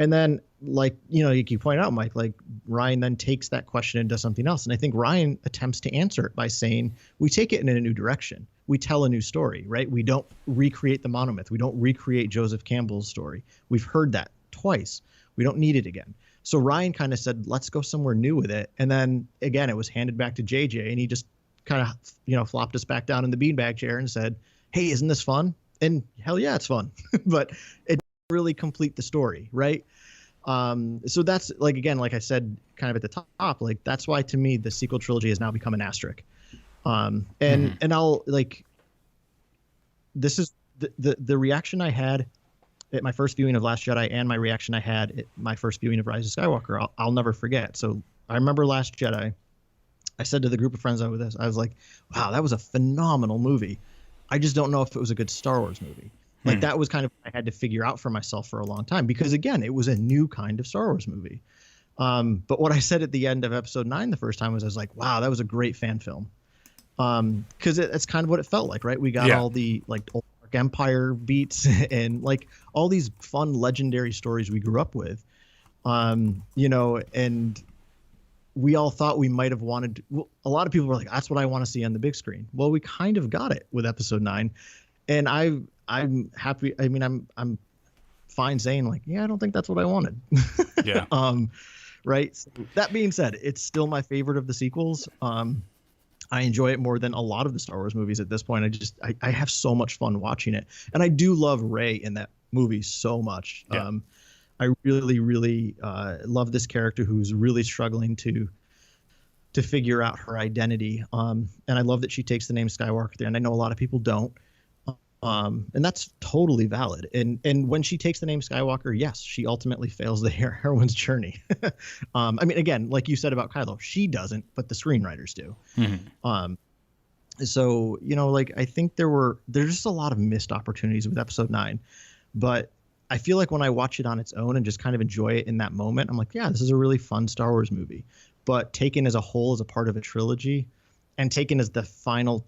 [SPEAKER 3] And then, like, you keep pointing out, Mike, like Ryan then takes that question and does something else. And I think Ryan attempts to answer it by saying, we take it in a new direction. We tell a new story, right? We don't recreate the monomyth. We don't recreate Joseph Campbell's story. We've heard that twice. We don't need it again. So Ryan kind of said, let's go somewhere new with it. And then again, it was handed back to JJ, and he just kind of, flopped us back down in the beanbag chair and said, hey, isn't this fun? And hell yeah, it's fun. But it didn't really complete the story, right? So that's, like, again, like I said, kind of at the top, like, that's why to me the sequel trilogy has now become an asterisk. And I'll, like, this is the reaction I had at my first viewing of Last Jedi and my reaction I had at my first viewing of Rise of Skywalker, I'll never forget. So I remember Last Jedi. I said to the group of friends I was with, I was like, wow, that was a phenomenal movie. I just don't know if it was a good Star Wars movie. Like, that was kind of what I had to figure out for myself for a long time, because again, it was a new kind of Star Wars movie. But what I said at the end of episode 9 the first time was, I was like, wow, that was a great fan film. Because it's kind of what it felt like, right? We got all the, like, old Empire beats and, like, all these fun legendary stories we grew up with. And we all thought we might have wanted, well, a lot of people were like, that's what I want to see on the big screen. Well, we kind of got it with episode 9, and I'm happy. I mean, I'm fine saying, like, yeah, I don't think that's what I wanted.
[SPEAKER 2] Yeah.
[SPEAKER 3] Right. So that being said, it's still my favorite of the sequels. I enjoy it more than a lot of the Star Wars movies at this point. I have so much fun watching it, and I do love Rey in that movie so much. Yeah. I really, really love this character who's really struggling to figure out her identity. And I love that she takes the name Skywalker there, and I know a lot of people don't. And that's totally valid. And when she takes the name Skywalker, yes, she ultimately fails the heroine's journey. I mean, again, like you said about Kylo, she doesn't, but the screenwriters do. So, like, I think there's just a lot of missed opportunities with episode 9, but I feel like when I watch it on its own and just kind of enjoy it in that moment, I'm like, yeah, this is a really fun Star Wars movie. But taken as a whole, as a part of a trilogy, and taken as the final,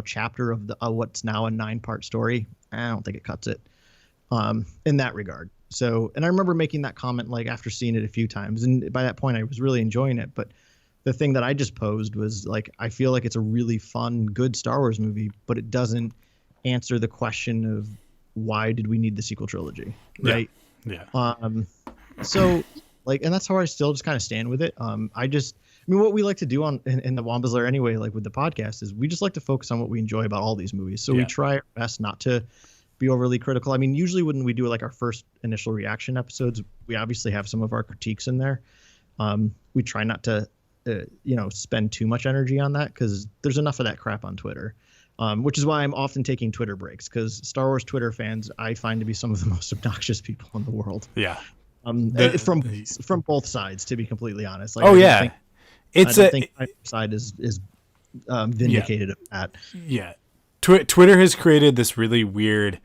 [SPEAKER 3] chapter of the what's now a 9-part story, I don't think it cuts it in that regard. So, and I remember making that comment, like, after seeing it a few times, and by that point I was really enjoying it. But the thing that I just posed was, like, I feel like it's a really fun, good Star Wars movie, but it doesn't answer the question of why did we need the sequel trilogy, right? Yeah. So, like, and that's how I still just kind of stand with it. I mean, what we like to do in the Wamba's Lair anyway, like with the podcast, is we just like to focus on what we enjoy about all these movies. So we try our best not to be overly critical. I mean, usually when we do, like, our first initial reaction episodes, we obviously have some of our critiques in there. We try not to, spend too much energy on that, because there's enough of that crap on Twitter. Which is why I'm often taking Twitter breaks, because Star Wars Twitter fans I find to be some of the most obnoxious people in the world.
[SPEAKER 2] Yeah.
[SPEAKER 3] From both sides, to be completely honest. Like, I don't think my side is vindicated of that. Yeah.
[SPEAKER 2] Twitter has created this really weird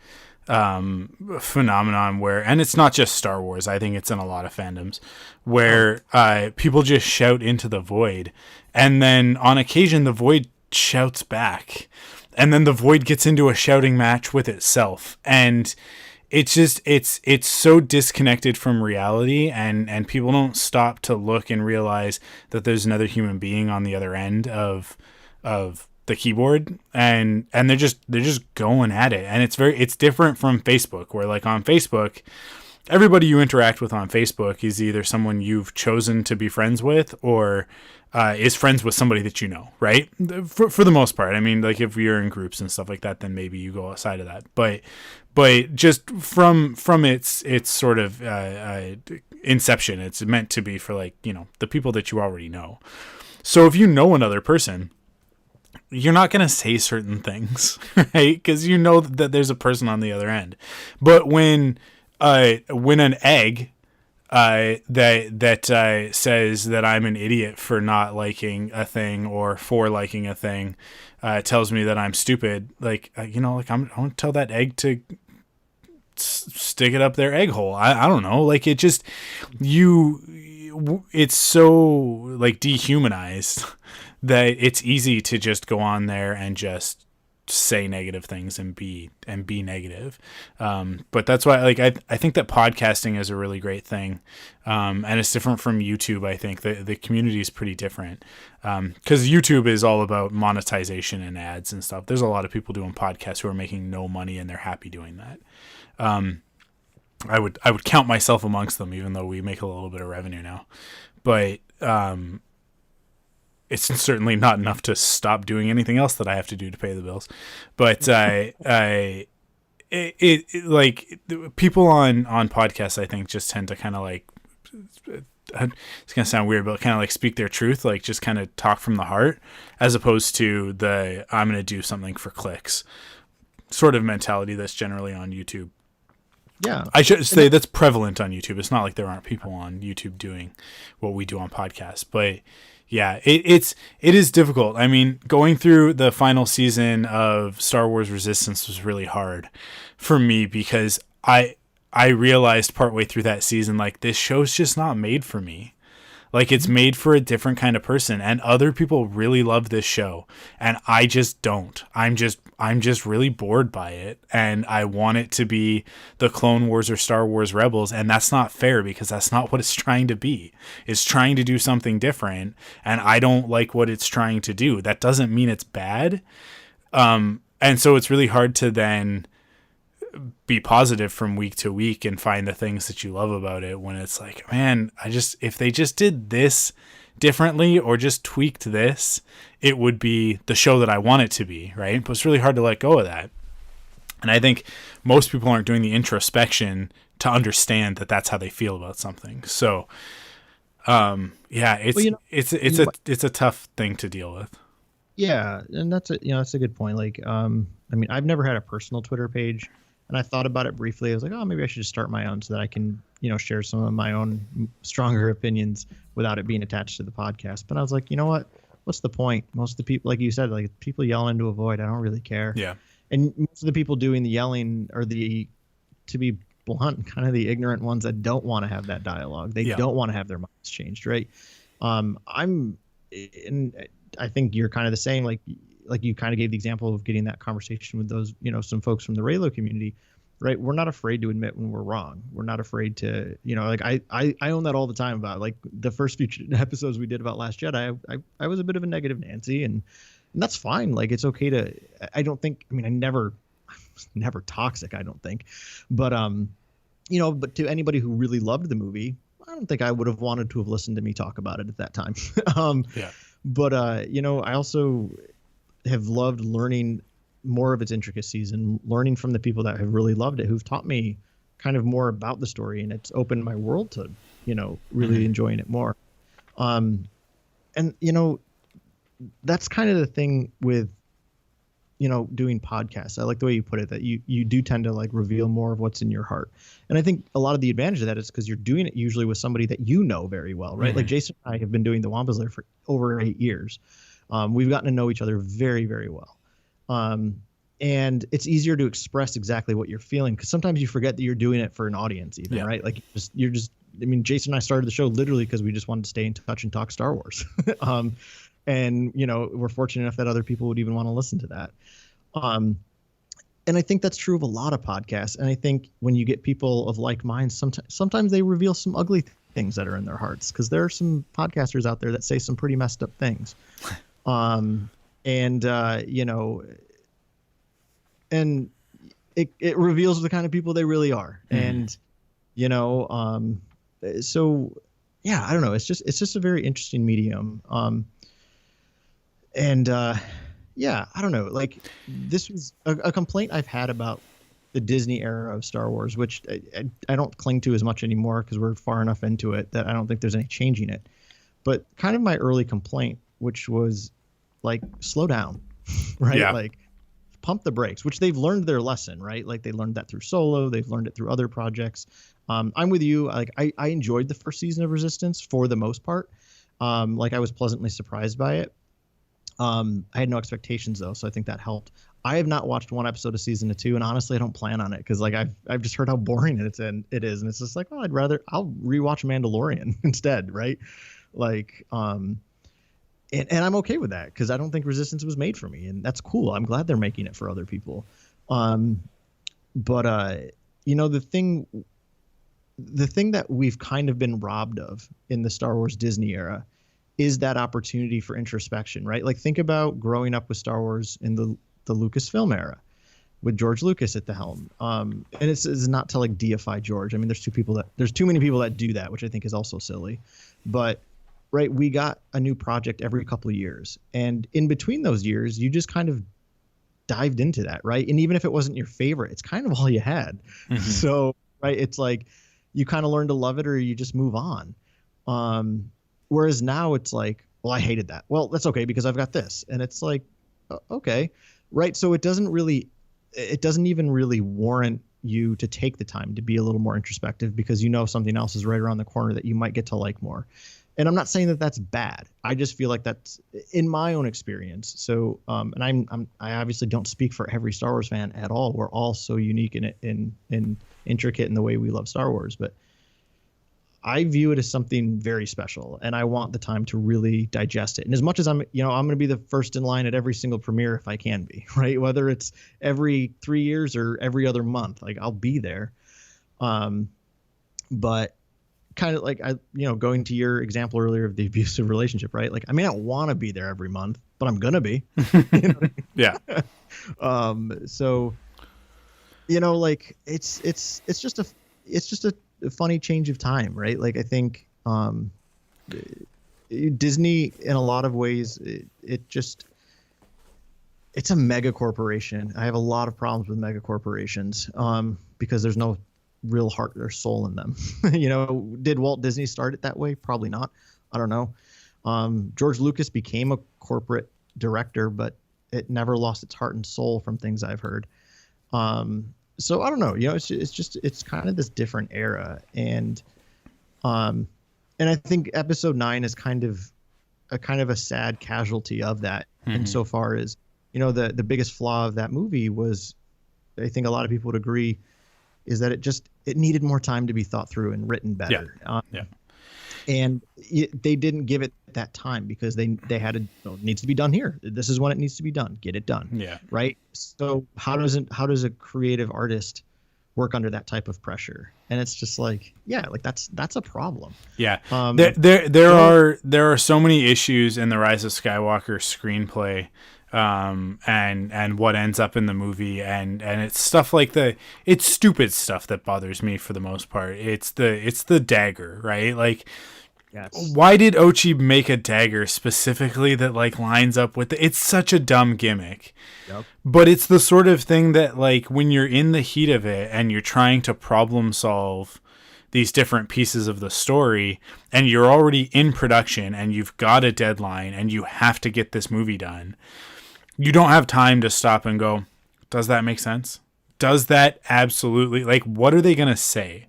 [SPEAKER 2] phenomenon where, and it's not just Star Wars, I think it's in a lot of fandoms, where people just shout into the void, and then on occasion the void shouts back, and then the void gets into a shouting match with itself, and it's just it's so disconnected from reality, and people don't stop to look and realize that there's another human being on the other end of the keyboard, and they're just going at it. And it's different from Facebook, where, like, on Facebook, everybody you interact with on Facebook is either someone you've chosen to be friends with, or is friends with somebody that you know, right? For the most part. I mean, like, if you're in groups and stuff like that, then maybe you go outside of that. But just from its sort of inception, it's meant to be for, like, the people that you already know. So if you know another person, you're not going to say certain things, right? Because you know that there's a person on the other end. But when an egg that says that I'm an idiot for not liking a thing or for liking a thing, tells me that I'm stupid, like, I'm going to tell that egg to stick it up their egg hole. I don't know. Like, it just, it's so, like, dehumanized that it's easy to just go on there and just say negative things and be negative. But that's why, like, I think that podcasting is a really great thing. And it's different from YouTube. I think the community is pretty different. Cause YouTube is all about monetization and ads and stuff. There's a lot of people doing podcasts who are making no money and they're happy doing that. I would count myself amongst them, even though we make a little bit of revenue now, but, it's certainly not enough to stop doing anything else that I have to do to pay the bills. But like people on podcasts, I think just tend to kind of like, it's gonna sound weird, but kind of like speak their truth, like just kind of talk from the heart, as opposed to the I'm gonna do something for clicks sort of mentality that's generally on YouTube.
[SPEAKER 3] Yeah,
[SPEAKER 2] I should say that's prevalent on YouTube. It's not like there aren't people on YouTube doing what we do on podcasts, but yeah, it is difficult. I mean, going through the final season of Star Wars Resistance was really hard for me because I realized partway through that season, like, this show's just not made for me. Like, it's made for a different kind of person, and other people really love this show, and I just don't. I'm just really bored by it, and I want it to be the Clone Wars or Star Wars Rebels, and that's not fair because that's not what it's trying to be. It's trying to do something different, and I don't like what it's trying to do. That doesn't mean it's bad, and so it's really hard to then be positive from week to week and find the things that you love about it when it's like, man, if they just did this differently or just tweaked this, it would be the show that I want it to be, right? But it's really hard to let go of that. And I think most people aren't doing the introspection to understand that that's how they feel about something. So, yeah, it's a tough thing to deal with.
[SPEAKER 3] Yeah, and that's a good point. Like, I mean, I've never had a personal Twitter page. And I thought about it briefly. I was like, oh, maybe I should just start my own so that I can, share some of my own stronger opinions without it being attached to the podcast. But I was like, you know what? What's the point? Most of the people, like you said, like people yelling into a void. I don't really care.
[SPEAKER 2] Yeah.
[SPEAKER 3] And most of the people doing the yelling are to be blunt, kind of the ignorant ones that don't want to have that dialogue. They don't want to have their minds changed, right? And I think you're kind of the same. Like you kind of gave the example of getting that conversation with those, some folks from the Raylo community, right? We're not afraid to admit when we're wrong. We're not afraid to, like I own that all the time about like the first few episodes we did about Last Jedi. I was a bit of a negative Nancy and that's fine. Like it's okay to, I never toxic, I don't think, but but to anybody who really loved the movie, I don't think I would have wanted to have listened to me talk about it at that time. But I also have loved learning more of its intricacies and learning from the people that have really loved it, who've taught me kind of more about the story, and it's opened my world to, really enjoying it more. And that's kind of the thing with, doing podcasts. I like the way you put it, that you do tend to like reveal more of what's in your heart. And I think a lot of the advantage of that is because you're doing it usually with somebody that very well, right? Mm-hmm. Like Jason and I have been doing the Wampas Lair for over 8 years. We've gotten to know each other very, very well. And it's easier to express exactly what you're feeling because sometimes you forget that you're doing it for an audience even, right? Like I mean, Jason and I started the show literally because we just wanted to stay in touch and talk Star Wars. And, we're fortunate enough that other people would even want to listen to that. And I think that's true of a lot of podcasts. And I think when you get people of like minds, sometimes they reveal some ugly things that are in their hearts because there are some podcasters out there that say some pretty messed up things. And it reveals the kind of people they really are. And, so yeah, I don't know. It's just a very interesting medium. Yeah, I don't know. Like this was a complaint I've had about the Disney era of Star Wars, which I don't cling to as much anymore because we're far enough into it that I don't think there's any changing it. But kind of my early complaint, which was like, slow down, right? Yeah. Like pump the brakes, which they've learned their lesson, right? Like they learned that through Solo. They've learned it through other projects. I'm with you. Like I enjoyed the first season of Resistance for the most part. Like I was pleasantly surprised by it. I had no expectations though, so I think that helped. I have not watched one episode of season 2, and honestly, I don't plan on it because like I've just heard how boring it is, and it's just like, oh, I'll rewatch Mandalorian instead, right? Like, and I'm okay with that because I don't think Resistance was made for me, and that's cool. I'm glad they're making it for other people. But you know, the thing that we've kind of been robbed of in the Star Wars Disney era is that opportunity for introspection, right? Like think about growing up with Star Wars in the Lucasfilm era with George Lucas at the helm. And it's not to like deify George. I mean, there's too many people that do that, which I think is also silly. But right, we got a new project every couple of years, and in between those years, you just kind of dived into that, right? And even if it wasn't your favorite, it's kind of all you had. Mm-hmm. So, right, it's like you kind of learn to love it or you just move on. Whereas now it's like, well, I hated that. Well, that's okay because I've got this. And it's like, okay, right? So it doesn't even really warrant you to take the time to be a little more introspective because you know something else is right around the corner that you might get to like more. And I'm not saying that that's bad. I just feel like that's in my own experience. So, and I obviously don't speak for every Star Wars fan at all. We're all so unique in intricate in the way we love Star Wars, but I view it as something very special, and I want the time to really digest it. And as much as I'm going to be the first in line at every single premiere if I can be, right? Whether it's every 3 years or every other month, like I'll be there. But kind of like going to your example earlier of the abusive relationship, right? Like I may not want to be there every month, but I'm gonna be. You know what I mean?
[SPEAKER 2] Yeah.
[SPEAKER 3] So, like it's just a funny change of time, right? Like I think Disney in a lot of ways it's a mega corporation. I have a lot of problems with mega corporations because there's no real heart or soul in them. Did Walt Disney start it that way? Probably not. I don't know. George Lucas became a corporate director, but it never lost its heart and soul from things I've heard. So I don't know, it's kind of this different era. And I think episode 9 is kind of a sad casualty of that. Mm-hmm. Insofar as, the biggest flaw of that movie was, I think a lot of people would agree, is that it needed more time to be thought through and written better.
[SPEAKER 2] Yeah.
[SPEAKER 3] And they didn't give it that time because they had it needs to be done here. This is when it needs to be done. Get it done. Yeah. Right. So how does a creative artist work under that type of pressure? And it's just like, that's a problem.
[SPEAKER 2] Yeah. There are so many issues in the Rise of Skywalker screenplay. And what ends up in the movie and it's stuff like it's stupid stuff that bothers me for the most part. It's the dagger, right? Like, yes. Why did Ochi make a dagger specifically that like lines up with it's such a dumb gimmick. Yep. But it's the sort of thing that like when you're in the heat of it and you're trying to problem solve these different pieces of the story and you're already in production and you've got a deadline and you have to get this movie done. You don't have time to stop and go, does that make sense? Does that absolutely, like, what are they going to say?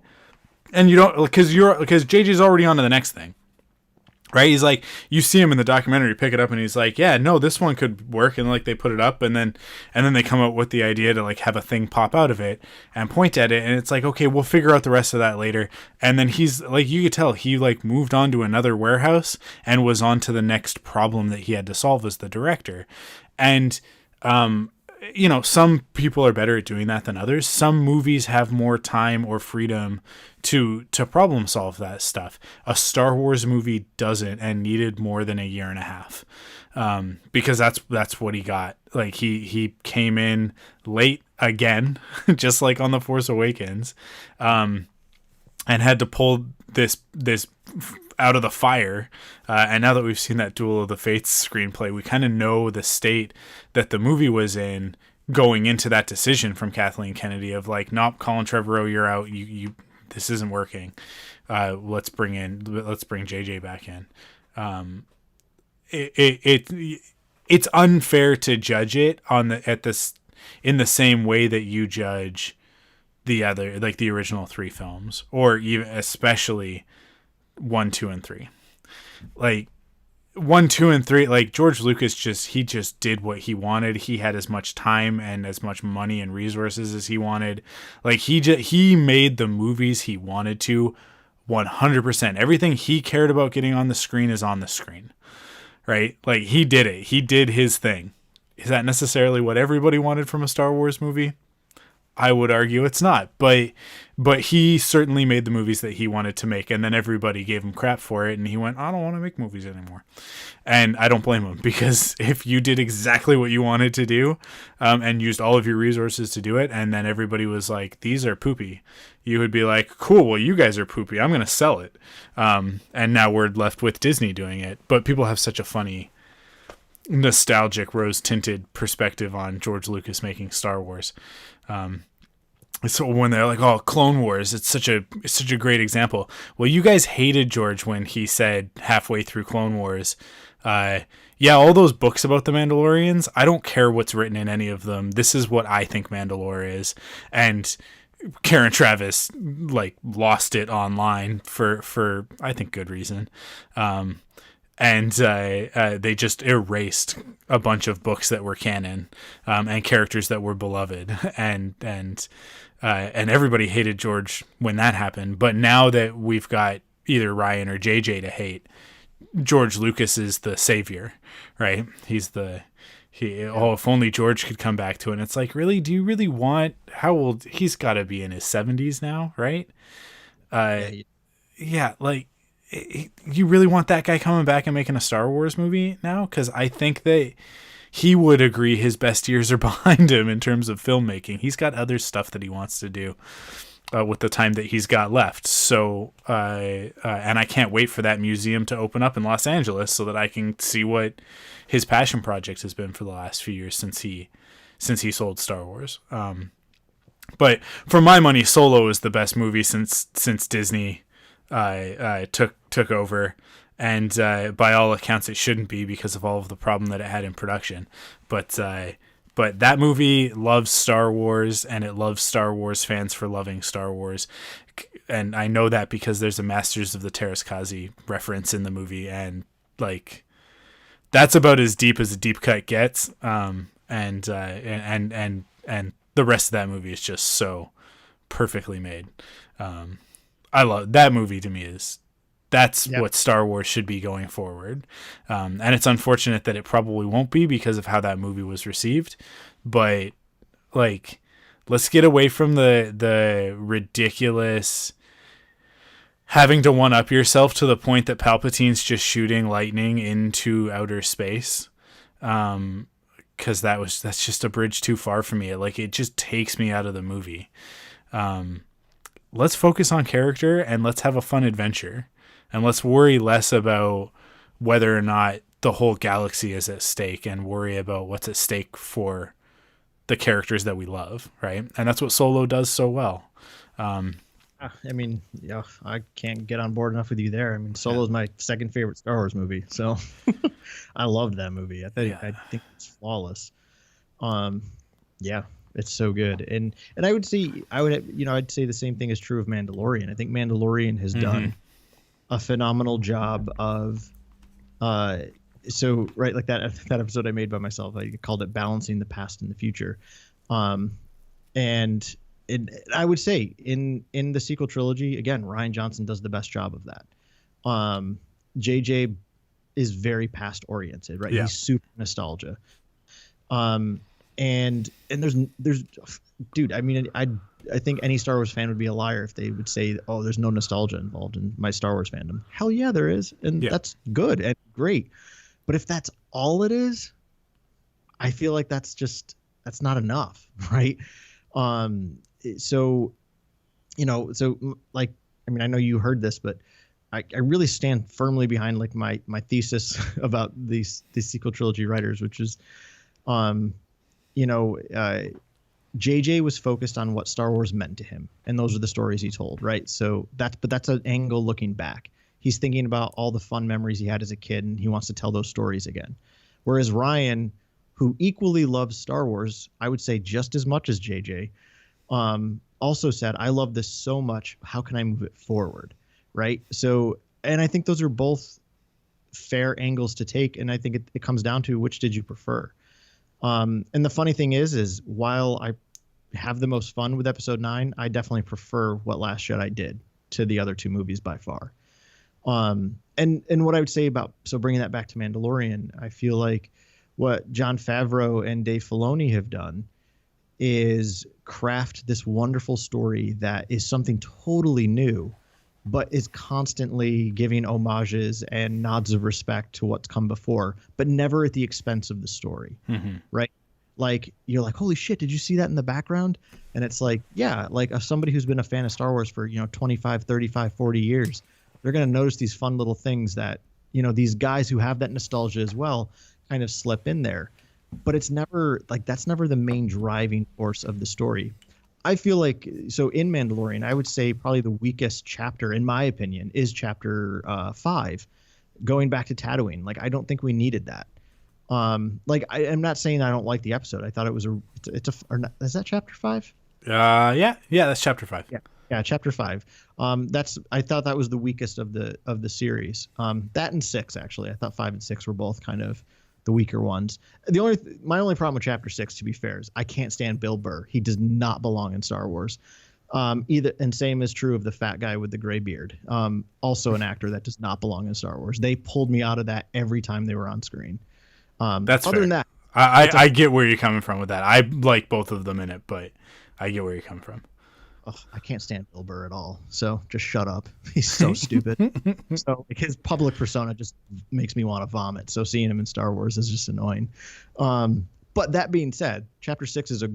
[SPEAKER 2] And you don't, because JJ's already on to the next thing, right? He's like, you see him in the documentary, pick it up and he's like, yeah, no, this one could work. And like, they put it up and then they come up with the idea to like have a thing pop out of it and point at it. And it's like, okay, we'll figure out the rest of that later. And then he's like, you could tell he like moved on to another warehouse and was on to the next problem that he had to solve as the director. And, some people are better at doing that than others. Some movies have more time or freedom to problem solve that stuff. A Star Wars movie doesn't and needed more than a year and a half. Because that's what he got. Like he came in late again, just like on The Force Awakens, and had to pull this out of the fire. And now that we've seen that Duel of the Fates screenplay, we kind of know the state that the movie was in going into that decision from Kathleen Kennedy of like, nope, Colin Trevorrow, you're out. You this isn't working. Let's bring JJ back in. It's unfair to judge it in the same way that you judge the other, like the original 3 films, or even especially 1, 2, and 3. Like 1, 2, and 3, like George Lucas just did what he wanted. He had as much time and as much money and resources as he wanted. Like he made the movies he wanted to 100%. Everything he cared about getting on the screen is on the screen. right? Like, he did it. He did his thing. Is that necessarily what everybody wanted from a Star Wars movie? I would argue it's not, but he certainly made the movies that he wanted to make, and then everybody gave him crap for it, and he went, I don't want to make movies anymore. And I don't blame him, because if you did exactly what you wanted to do, and used all of your resources to do it, and then everybody was like, these are poopy, you would be like, cool, well, you guys are poopy, I'm going to sell it. And now we're left with Disney doing it. But people have such a funny, nostalgic, rose-tinted perspective on George Lucas making Star Wars. So when they're like, oh, Clone Wars, it's such a great example. Well, you guys hated George when he said halfway through Clone Wars, yeah, all those books about the Mandalorians, I don't care what's written in any of them. This is what I think Mandalore is. And Karen Travis like lost it online for I think good reason. And they just erased a bunch of books that were canon, and characters that were beloved, and everybody hated George when that happened. But now that we've got either Ryan or JJ to hate, George Lucas is the savior, right? If only George could come back to it. And it's like, really, do you really want? How old? He's got to be in his 70s now, right? Yeah, like. You really want that guy coming back and making a Star Wars movie now? Because I think that he would agree his best years are behind him in terms of filmmaking. He's got other stuff that he wants to do with the time that he's got left. So, and I can't wait for that museum to open up in Los Angeles so that I can see what his passion project has been for the last few years since he sold Star Wars. But for my money, Solo is the best movie since Disney took over, and by all accounts it shouldn't be because of all of the problem that it had in production, but that movie loves Star Wars, and it loves Star Wars fans for loving Star Wars, and I know that because there's a Masters of the Terraskazi reference in the movie, and like that's about as deep as a deep cut gets, and the rest of that movie is just so perfectly made. I love that movie. To me, that's what Star Wars should be going forward. And it's unfortunate that it probably won't be because of how that movie was received. But like, let's get away from the ridiculous having to one up yourself to the point that Palpatine's just shooting lightning into outer space. Cause that's just a bridge too far for me. It just takes me out of the movie. Let's focus on character and let's have a fun adventure, and let's worry less about whether or not the whole galaxy is at stake, and worry about what's at stake for the characters that we love. Right. And that's what Solo does so well. I
[SPEAKER 3] mean, yeah, I can't get on board enough with you there. I mean, Solo is my second favorite Star Wars movie. So I loved that movie. I think it's flawless. Yeah. It's so good, and I'd say the same thing is true of Mandalorian. I think Mandalorian has done a phenomenal job of, like that episode I made by myself. I called it "Balancing the Past and the Future," and I would say in the sequel trilogy again, Rian Johnson does the best job of that. JJ is very past oriented, right? Yeah. He's super nostalgia. And there's dude, I mean, I think any Star Wars fan would be a liar if they would say, oh, there's no nostalgia involved in my Star Wars fandom. Hell yeah, there is. And that's good and great. But if that's all it is, I feel like that's not enough. Right. So like, I mean, I know you heard this, but I really stand firmly behind like my thesis about the sequel trilogy writers, which is, JJ was focused on what Star Wars meant to him, and those are the stories he told, right? So that's an angle looking back. He's thinking about all the fun memories he had as a kid, and he wants to tell those stories again. Whereas Ryan, who equally loves Star Wars, I would say just as much as JJ, also said, I love this so much. How can I move it forward? Right. So, and I think those are both fair angles to take. And I think it comes down to which did you prefer? And the funny thing is while I have the most fun with episode 9, I definitely prefer what Last Jedi did to the other two movies by far. And what I would say about, so bringing that back to Mandalorian, I feel like what Jon Favreau and Dave Filoni have done is craft this wonderful story that is something totally new, but is constantly giving homages and nods of respect to what's come before, but never at the expense of the story. Right? Like, you're like, holy shit, did you see that in the background? And it's like, yeah, like somebody who's been a fan of Star Wars for, 25, 35, 40 years, they're going to notice these fun little things that, these guys who have that nostalgia as well kind of slip in there. But it's never like, that's never the main driving force of the story. I feel like, so in Mandalorian, I would say probably the weakest chapter, in my opinion, is chapter 5, going back to Tatooine. Like, I don't think we needed that. Like, I'm not saying I don't like the episode. I thought it was is that chapter 5?
[SPEAKER 2] Yeah, that's chapter 5.
[SPEAKER 3] Yeah, chapter 5. I thought that was the weakest of the series. That and 6, actually. I thought 5 and 6 were both kind of the weaker ones. My only problem with chapter 6, to be fair, is I can't stand Bill Burr. He does not belong in Star Wars. And same is true of the fat guy with the gray beard. Also an actor that does not belong in Star Wars. They pulled me out of that every time they were on screen.
[SPEAKER 2] That's
[SPEAKER 3] other
[SPEAKER 2] fair.
[SPEAKER 3] than that,
[SPEAKER 2] I get where you're coming from with that. I like both of them in it, but I get where you're coming from.
[SPEAKER 3] I can't stand Bill Burr at all. So just shut up. He's so stupid. So like, his public persona just makes me want to vomit. So seeing him in Star Wars is just annoying. But that being said, chapter 6 is it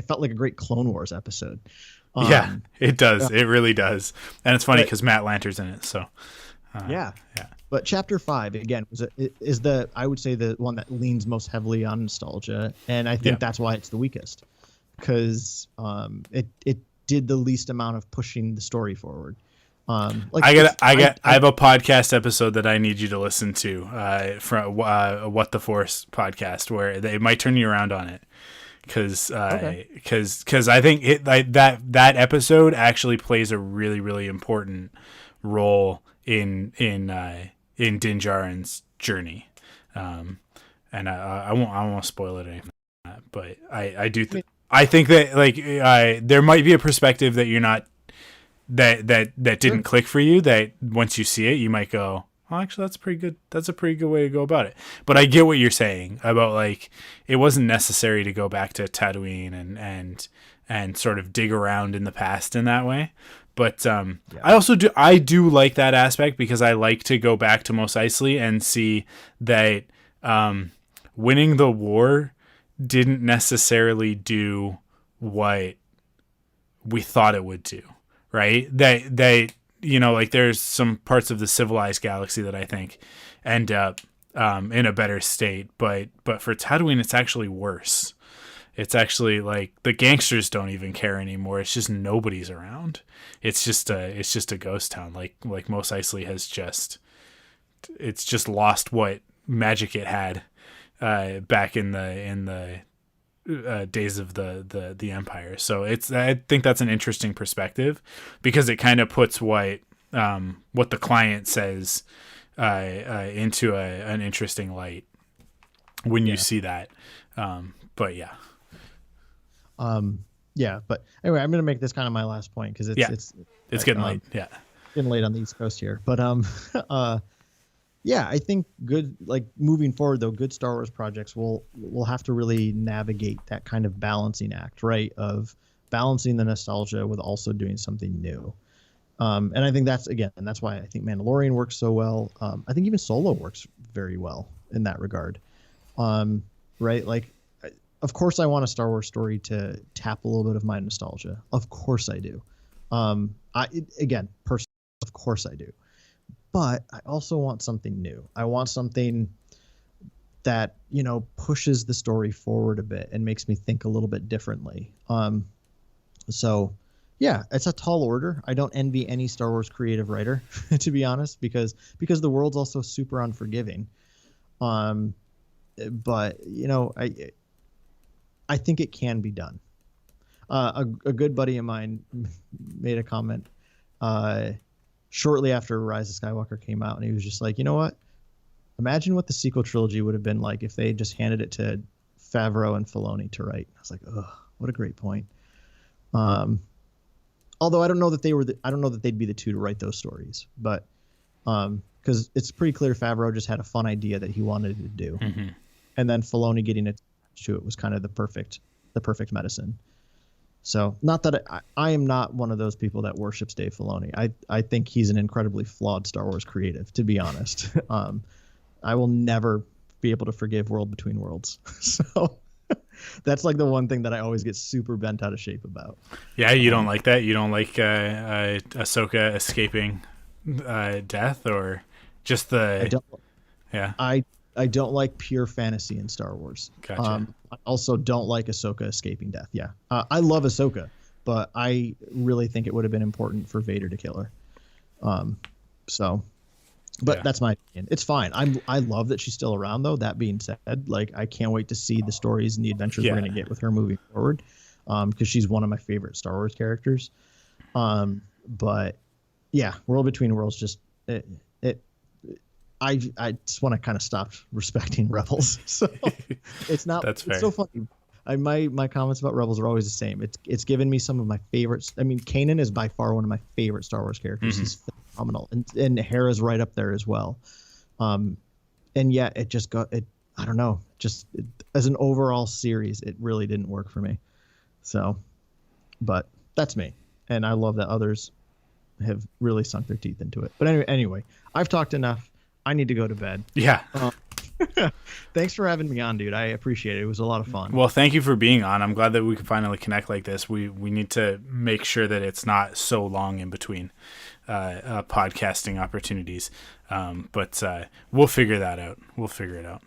[SPEAKER 3] felt like a great Clone Wars episode.
[SPEAKER 2] Yeah, it does. It really does. And it's funny because Matt Lanter's in it. So
[SPEAKER 3] yeah. But chapter 5 again is I would say the one that leans most heavily on nostalgia, and I think that's why it's the weakest, because it did the least amount of pushing the story forward. I have a podcast episode that I need you to listen to from What the Force podcast, where they might turn you around on it, because I think that episode actually plays a really, really important role in Din Djarin's journey, and I won't spoil it or anything like that, but I do I think that like there might be a perspective that you're not that didn't click for you, that once you see it you might go, oh, actually that's a pretty good way to go about it. But I get what you're saying about, like, it wasn't necessary to go back to Tatooine and sort of dig around in the past in that way. But I do like that aspect, because I like to go back to Mos Eisley and see that winning the war didn't necessarily do what we thought it would do, right? They like, there's some parts of the civilized galaxy that I think end up in a better state, but for Tatooine it's actually worse. It's actually like the gangsters don't even care anymore. It's just nobody's around. It's just a ghost town. Like Mos Eisley has just lost what magic it had back in the days of the Empire. So I think that's an interesting perspective, because it kind of puts what the client says into an interesting light when you see that. But yeah. But anyway, I'm going to make this kind of my last point, because it's
[SPEAKER 2] getting late. Yeah.
[SPEAKER 3] Getting late on the East Coast here. But I think moving forward though, good Star Wars projects will have to really navigate that kind of balancing act, right? Of balancing the nostalgia with also doing something new. And I think that's why I think Mandalorian works so well. I think even Solo works very well in that regard. Right? Like, of course I want a Star Wars story to tap a little bit of my nostalgia. Of course I do. Personally, of course I do. But I also want something new. I want something that, pushes the story forward a bit and makes me think a little bit differently. So yeah, it's a tall order. I don't envy any Star Wars creative writer, to be honest, because the world's also super unforgiving. But I think it can be done. A good buddy of mine made a comment shortly after Rise of Skywalker came out, and he was just like, you know what? Imagine what the sequel trilogy would have been like if they just handed it to Favreau and Filoni to write. I was like, oh, what a great point. Although I don't know that they'd be the two to write those stories, but because because it's pretty clear Favreau just had a fun idea that he wanted to do, and then Filoni getting attached to it was kind of the perfect medicine. So, not that I am not one of those people that worships Dave Filoni. I think he's an incredibly flawed Star Wars creative, to be honest. I will never be able to forgive World Between Worlds. So that's like the one thing that I always get super bent out of shape about.
[SPEAKER 2] Yeah, you don't like that? You don't like Ahsoka escaping death, or just the...
[SPEAKER 3] I don't.
[SPEAKER 2] Yeah.
[SPEAKER 3] I don't like pure fantasy in Star Wars.
[SPEAKER 2] Gotcha.
[SPEAKER 3] I also don't like Ahsoka escaping death. Yeah. I love Ahsoka, but I really think it would have been important for Vader to kill her. But that's my opinion. It's fine. I love that she's still around, though. That being said, like, I can't wait to see the stories and the adventures we're going to get with her moving forward, because she's one of my favorite Star Wars characters. But yeah, World Between Worlds just I just want to kind of stop respecting Rebels. So it's not. That's fair. It's so funny. My comments about Rebels are always the same. It's given me some of my favorites. I mean, Kanan is by far one of my favorite Star Wars characters. He's phenomenal, and Hera's right up there as well. And yet it just got it. I don't know. Just as an overall series, it really didn't work for me. So, but that's me, and I love that others have really sunk their teeth into it. But anyway, I've talked enough. I need to go to bed.
[SPEAKER 2] Yeah.
[SPEAKER 3] Thanks for having me on, dude. I appreciate it. It was a lot of fun.
[SPEAKER 2] Well, thank you for being on. I'm glad that we could finally connect like this. We need to make sure that it's not so long in between podcasting opportunities. But we'll figure that out. We'll figure it out.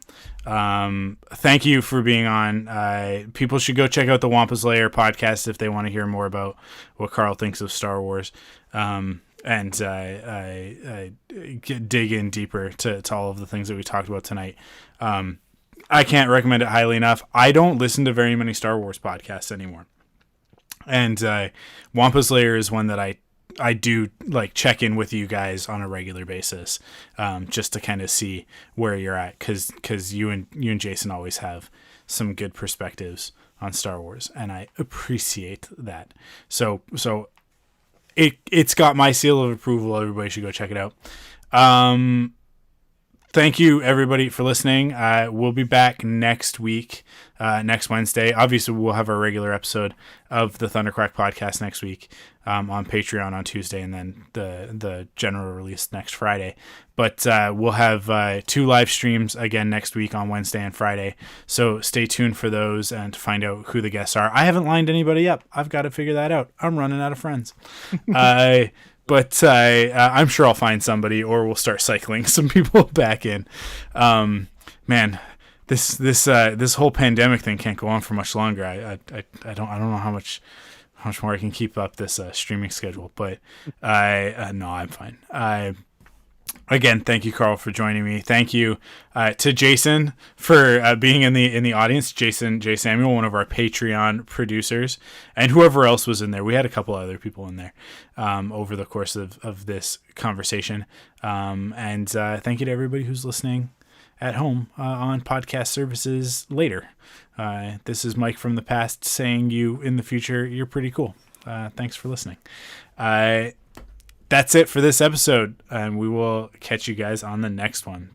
[SPEAKER 2] Thank you for being on. People should go check out the Wampa's Lair podcast if they want to hear more about what Karl thinks of Star Wars. And I dig in deeper to all of the things that we talked about tonight. I can't recommend it highly enough. I don't listen to very many Star Wars podcasts anymore. And Wampa's Lair is one that I do like check in with you guys on a regular basis, just to kind of see where you're at, because you and Jason always have some good perspectives on Star Wars, and I appreciate that. So it's got my seal of approval. Everybody should go check it out. Thank you, everybody, for listening. We'll be back next week, next Wednesday. Obviously, we'll have our regular episode of the Thunderquack podcast next week on Patreon on Tuesday, and then the general release next Friday. But we'll have 2 live streams again next week on Wednesday and Friday. So stay tuned for those and to find out who the guests are. I haven't lined anybody up. I've got to figure that out. I'm running out of friends. But I'm sure I'll find somebody, or we'll start cycling some people back in. Man, this whole pandemic thing can't go on for much longer. I don't know how much more I can keep up this streaming schedule. But no, I'm fine. Again, thank you, Karl, for joining me. Thank you to Jason for being in the audience. Jason J. Samuel, one of our Patreon producers, and whoever else was in there. We had a couple other people in there over the course of this conversation. And thank you to everybody who's listening at home on podcast services later. This is Mike from the past saying you in the future, you're pretty cool. Thanks for listening. That's it for this episode, and we will catch you guys on the next one.